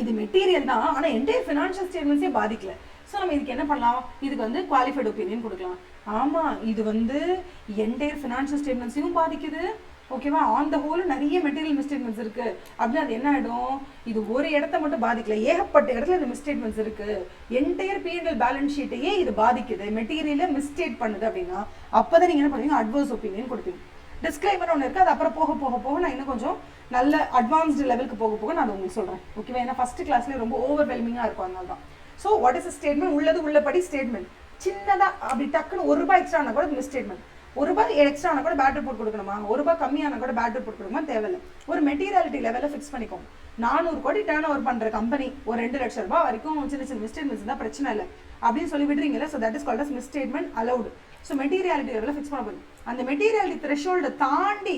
இது மெட்டீரியல் தான், ஆனால் என்டையர் ஃபினான்ஷியல் ஸ்டேட்மெண்ட்ஸே பாதிக்கல. ஸோ நம்ம இதுக்கு என்ன பண்ணலாம்? இதுக்கு வந்து குவாலிஃபைடு ஒப்பீனியன் கொடுக்கலாம். ஆமாம் இது வந்து என்டையர் ஃபினான்ஷியல் ஸ்டேட்மெண்ட்ஸையும் பாதிக்குது, ஓகேவா? ஆன் த ஹோல் நிறைய மெட்டீரியல் மிஸ்டேட்மெண்ட்ஸ் இருக்கு அப்படின்னு அது என்ன ஆகிடும்? இது ஒரு இடத்த மட்டும் பாதிக்கல, ஏகப்பட்ட இடத்துல இந்த மிஸ்டேட்மெண்ட்ஸ் இருக்கு, என்டையர் P&L பேலன்ஸ் ஷீட்டையே இது பாதிக்குது, மெட்டீரியலை மிஸ்டேட் பண்ணுது அப்படின்னா அப்போதான் நீங்கள் என்ன பண்ணுவீங்க? அட்வர்ஸ் ஒப்பீனியன் கொடுப்பீங்க. டிஸ்க்ளைமர் ஒன்று இருக்குது, அது அப்புறம் போக போக போக நான் இன்னும் கொஞ்சம் நல்ல அட்வான்ஸ்டு லெவலுக்கு போக போக நான் உங்களுக்கு சொல்கிறேன், ஓகேவா? ஏன்னா ஃபஸ்ட்டு கிளாஸ்லேயே ரொம்ப ஓவர்வெல்மிங்காக இருக்கும், அதனால தான். So what is a statement? உள்ளது உள்ளபடி ஸ்டேட்மெண்ட். சின்னதாக அப்படி டக்குன்னு 1 ரூபாய் எக்ஸ்ட்ரா ஆனால் கூட மிஸ்டேட்மெண்ட். 1 ரூபாய் எக்ஸ்ட்ரா ஆனால் கூட பேட் ரிப்போர்ட் கொடுக்கணுமா? 1 ரூபாய் கம்மியான கூட பேட் ரிப்போர்ட் கொடுக்கணுமா? தேவையில்லை. ஒரு மெட்டீரியாலிட்டி லெவலில் ஃபிக்ஸ் பண்ணிக்கோங்க. 400 கோடி டர்ன் ஓவர் பண்ணுற கம்பெனி ஒரு 2 லட்சம் ரூபாய் வரைக்கும் சின்ன சின்ன மிஸ்டேட்மெண்ட்ஸ் தான் பிரச்சனை இல்லை அப்படின்னு சொல்லி விடுறீங்களா? So that is called as misstatement allowed. So materiality லெவலில் ஃபிக்ஸ் பண்ண போதும். அந்த மெட்டீரியாலிட்டி த்ரெஷோல்டை தாண்டி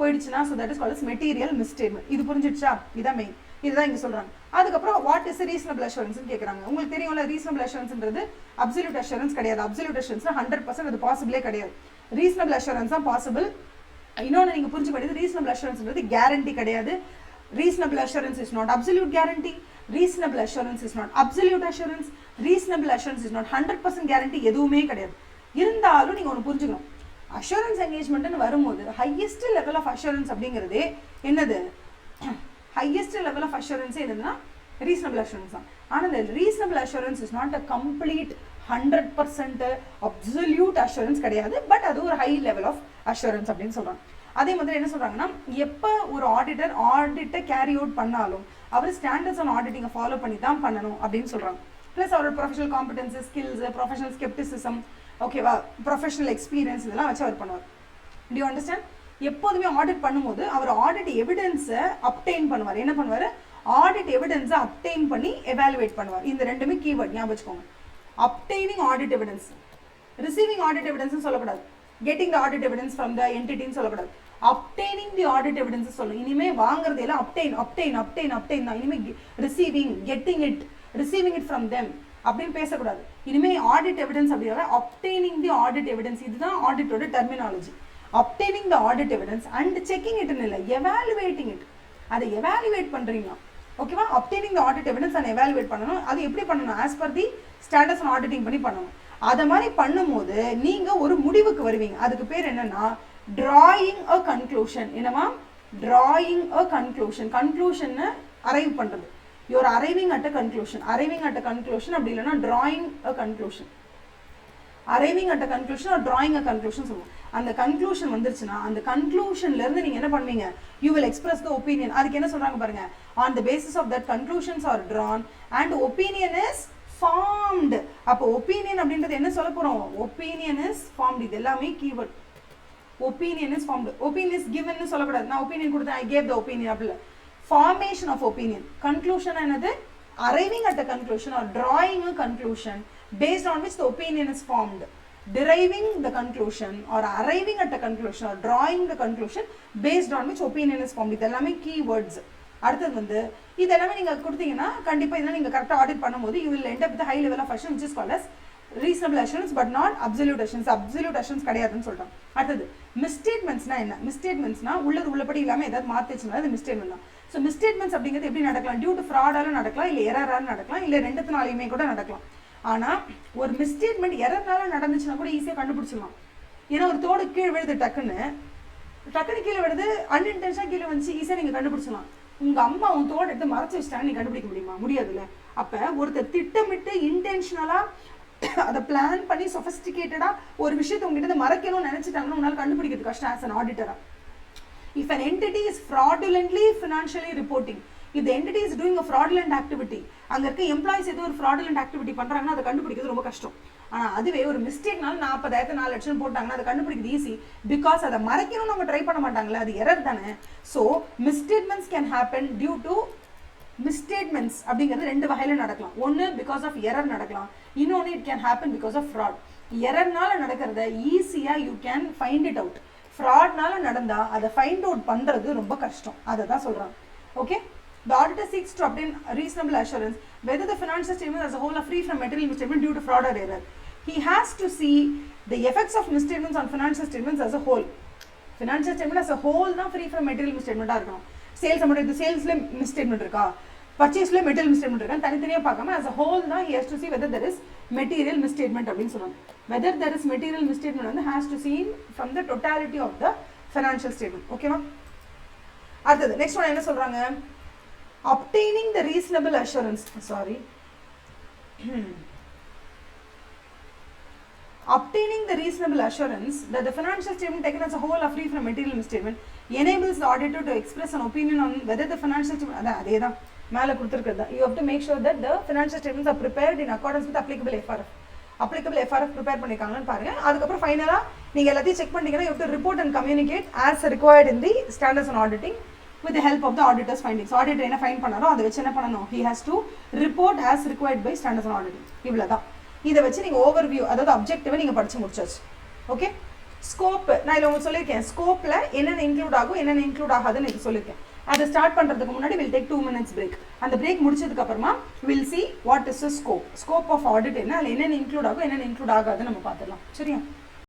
போயிடுச்சுன்னா so that is called as material misstatement. இது புரிஞ்சிடுச்சா? இதான் மெயின், இதுதான் இங்கே சொல்கிறாங்க. அதுக்கப்புறம் வாட் இஸ் ரீசனபிள் அஷூரன்ஸ்னு கேட்குறாங்க. உங்களுக்கு தெரியும்ல, ரீசனபிள் அஷூரன்ஸ்ன்றது அப்சல்யூட் அஷூரன்ஸ் கிடையாது. அப்சல்யூட் அஷூரன்ஸ்னா 100% அது பாசிபிளே கிடையாது. ரீசனபிள் அஷூரன்ஸ் தான் பாசிபிள். இன்னொன்று நீங்கள் புரிஞ்சு படிது, ரீசனபிள் அஷூரன்ஸ்ன்றது கேரண்டி கிடையாது. Reasonable assurance is not absolute guarantee, reasonable assurance is not absolute assurance, reasonable assurance is not 100% guarantee, எதுவுமே கிடையாது. இருந்தாலும் நீங்கள் ஒன்று புரிஞ்சுக்கணும், அஷூரன்ஸ் என்கேஜ்மெண்ட்னு வரும்போது ஹையஸ்ட் லெவல் ஆஃப் அஷூரன்ஸ் அப்படிங்கிறதே என்னது? ஹையஸ்ட் லெவல் ஆஃப் அஷூரன்ஸ் என்னதுன்னா ரீசனபிள் அஷூரன்ஸ் தான். ஆனால் இந்த reasonable assurance is not a complete 100% absolute assurance கிடையாது, பட் அது ஒரு ஹை லெவல் ஆஃப் அஷூரன்ஸ் அப்படின்னு சொல்கிறாங்க. அதே மாதிரி என்ன சொல்கிறாங்கன்னா, எப்போ ஒரு ஆடிட்டர் ஆடிட்டை கேரி அவுட் பண்ணாலும் அவர் ஸ்டாண்டர்ட்ஸ் ஆன் ஆடிட்டிங்கை ஃபாலோ பண்ணி தான் பண்ணணும் அப்படின்னு சொல்கிறாங்க. ப்ளஸ் அவரோட professional competency, skills, professional scepticism, ஓகேவா, ப்ரொஃபஷனல் எக்ஸ்பீரியன்ஸ் இதெல்லாம் வச்சு அவர் பண்ணுவார். Do you understand? எப்போதுமே ஆடிட் பண்ணும்போது அவர் ஆடிட் எவிடன்ஸை அப்டெயின் பண்ணுவார். என்ன பண்ணுவார்? ஆடிட் எவிடன்ஸை அப்டெயின் பண்ணி எவாலுவேட் பண்ணுவார். இந்த ரெண்டுமே கீவேர்ட் ஞாபகம் வச்சுக்கோங்க. Obtaining audit evidence, receiving audit evidence சொல்லக்கூடாது, getting the audit evidence from the என்டிட்டின்னு சொல்லக்கூடாது, அப்டெய்னிங் தி ஆடிட் எவிடன்ஸ் சொல்லணும். இனிமே வாங்குறது எல்லாம் அப்டெயின் அப்டெயின் அப்டெயின் அப்டெயின் தான். இனிமே receiving, getting it, receiving it from them அப்படின்னு பேசக்கூடாது. இனிமே ஆடிட் எவிடன்ஸ் அப்படின்னா அப்டெய்னிங் தி ஆடிட் எவிடன்ஸ், இதுதான் ஆடிட்டோட terminology. Obtaining the audit evidence and checking இட்னு இல்லை, எவாலுவேட்டிங் இட். அதை எவாலுவேட் பண்ணுறீங்களா? ஓகேவா? Obtaining the audit evidence and evaluate பண்ணணும். அது எப்படி பண்ணணும்? As per the standards on auditing பண்ணி பண்ணணும். அதை மாதிரி பண்ணும்போது நீங்கள் ஒரு முடிவுக்கு வருவீங்க. அதுக்கு பேர் என்னன்னா டிராயிங் அ கன்க்ளூஷன். என்னமா? Drawing a conclusion. கன்க்ளூஷன்னு அரைவ் பண்ணுறது. You're arriving at a conclusion. Arriving at a conclusion அப்படி இல்லைன்னா drawing a conclusion. Arriving at a conclusion or drawing a conclusion சொல்லுவோம். அந்த கன்க்ளூஷன் வந்துருச்சுன்னா அந்த கன்க்ளூஷன்லேருந்து நீங்கள் என்ன பண்ணுவீங்க? You will express the opinion. அதுக்கு என்ன சொல்கிறாங்க பாருங்க, on the basis of that conclusions are drawn and opinion is formed. அப்போ ஒப்பீனியன் அப்படின்றது என்ன சொல்ல போகிறோம்? Opinion is formed. இது எல்லாமே keyword. Opinion is formed. Opinion is கிவன்னு சொல்லக்கூடாது. நான் ஒப்பீனியன் கொடுத்தேன், ஐ கேவ் த ஒப்பீனியன் அப்படி இல்லை. Formation of opinion. கன்க்ளூஷன் என்னது? arriving at a conclusion or drawing a conclusion based on which the opinion is formed. Deriving the conclusion or arriving at a conclusion or drawing the conclusion based on which opinion is formed. இதெல்லாமே keywords. அடுத்தது வந்து இதெல்லாமே நீங்கள் கொடுத்தீங்கன்னா கண்டிப்பாக இதெல்லாம் நீங்கள் கரெக்டாக ஆடிட் பண்ணும்போது you will end up with a high level of assurance which is called as reasonable assurance but not absolute assurance. absolute assurance கிடையாதுன்னு சொல்லிட்டோம். அடுத்தது மிஸ்டேட்மெண்ட்ஸ்னா என்ன? மிஸ்டேட்மெண்ட்ஸ்னா உள்ளது உள்ளபடி இல்லாமல் ஏதாவது மாற்றிச்சுன்னா அது மிஸ்டேட்மெண்ட் தான். ஸோ மிஸ்டேட்மெண்ட்ஸ் அப்படிங்கிறது எப்படி நடக்கலாம்? டியூ டு ஃப்ராடாலும் நடக்கலாம், இல்லை எரராலும் நடக்கலாம், இல்லை ரெண்டுத்தினாலையுமே கூட நடக்கலாம். ஆனால் ஒரு மிஸ்டேட்மெண்ட் எரர்னால நடந்துச்சுன்னா கூட ஈஸியாக கண்டுபிடிச்சிடலாம். ஏன்னா ஒரு தோடு கீழே விழுது, டக்குன்னு கீழே விழுது, அன்இன்டென்ஷனாக கீழே வந்துச்சு, ஈஸியாக நீங்கள் கண்டுபிடிச்சிடலாம். உங்கள் அம்மா உன் தோடு எடுத்து மறைச்சி வச்சிட்டாங்க, நீ கண்டுபிடிக்க முடியுமா? முடியாதுல்ல. அப்போ ஒருத்தர் திட்டமிட்டு இன்டென்ஷனலாக அதை பிளான் பண்ணி சொஃபிஸ்டிகேட்டடாக ஒரு விஷயத்தை உங்ககிட்ட மறைக்கணும்னு நினச்சிட்டாங்கன்னா உங்களால் கண்டுபிடிக்கிறது கஷ்டம் ஆஸ் அன் ஆடிட்டராக. If an entity is fraudulently financially reporting, if the entity is doing a fraudulent activity, அங்கே இருக்க எம்ப்ளாயிஸ் ஏதோ ஒரு fraudulent activity பண்ணுறாங்கன்னா அதை கண்டுபிடிக்கிறது ரொம்ப கஷ்டம். ஆனால் அதுவே ஒரு மிஸ்டேக்னால 40,000 4 லட்சம் போட்டாங்கன்னா அதை கண்டுபிடிக்கிறது ஈஸி. பிகாஸ் அதை மறைக்கணும்னு அவங்க ட்ரை பண்ண மாட்டாங்களே, அது எரர் தானே. So misstatements can happen due to misstatements அப்படிங்கிறது 2 வகையில் நடக்கலாம். ஒன்று பிகாஸ் ஆஃப் எரர் நடக்கலாம், இன்னொன்று it can happen because of fraud. எரர்னால நடக்கிறத ஈஸியாக you can find it out. ஃப்ராட்னால நடந்தால் அதை ஃபைண்ட் அவுட் பண்ணுறது ரொம்ப கஷ்டம். அதை தான் சொல்கிறாங்க. Okay, the auditor seeks to obtain reasonable assurance whether the financial statements as a whole are free from material misstatement due to fraud or error. He has to see the effects of misstatements on financial statements as a whole. Financial statement as a whole தான் free from material misstatement இருக்கணும். சேல்ஸ் மட்டும் இது சேல்ஸ்ல மிஸ்டேட்மெண்ட் இருக்கா, பர்ச்சேஸ்ல மெட்டீரியல் மிஸ்டேட்மெண்ட் இருக்கா, தனித்தனியாக பார்க்காம as a whole தான் he has to see whether there is material misstatement அப்படின்னு சொல்றாங்க. Whether there is material misstatement வந்து has to see from the totality of the financial statement. ஓகேவா? அடுத்தது நெக்ஸ்ட் ஒன் என்ன சொல்றாங்க, obtaining the reasonable assurance, obtaining the reasonable assurance that the financial statement taken as a whole are free from material misstatement enables the auditor to express an opinion on whether the financial statement அதே தான் மேலே கொடுத்துருக்குறது. You have to make sure that the financial statements are prepared in accordance with applicable FRF prepare பண்ணிருக்காங்கன்னு பாருங்க. அதுக்கப்புறம் ஃபைனலாக நீங்கள் எல்லாத்தையும் செக் பண்ணிட்டீங்கன்னா you have to report and communicate as required in the standards on auditing with the help of the auditor's findings. Auditor என்ன ஃபைண்ட் பண்ணாரோ அதை வச்சு என்ன பண்ணணும், he has to report as required by standards on auditing. இவ்வளோதான். இதை வச்சு நீங்கள் ஓவர்வியூ, அதாவது அப்ஜெக்டிவை நீங்கள் படித்து முடிச்சாச்சு. ஓகே, ஸ்கோப் நான் இதில் உங்களுக்கு சொல்லியிருக்கேன். ஸ்கோப்பில் என்னென்ன இன்க்ளூட் ஆகும் என்னென்ன இன்க்ளூட் ஆகாதுன்னு எனக்கு சொல்லியிருக்கேன். அதை ஸ்டார்ட் பண்ணுறதுக்கு முன்னாடி வில் டேக் 2 minutes பிரேக். அந்த பிரேக் முடிச்சதுக்கப்புறமா will see what is scope of audit என்ன, அதில் என்னென்ன இன்க்ளூட் ஆகும் என்னென்ன இன்க்ளூட் ஆகாதுன்னு நம்ம பார்த்துடலாம். சரியா?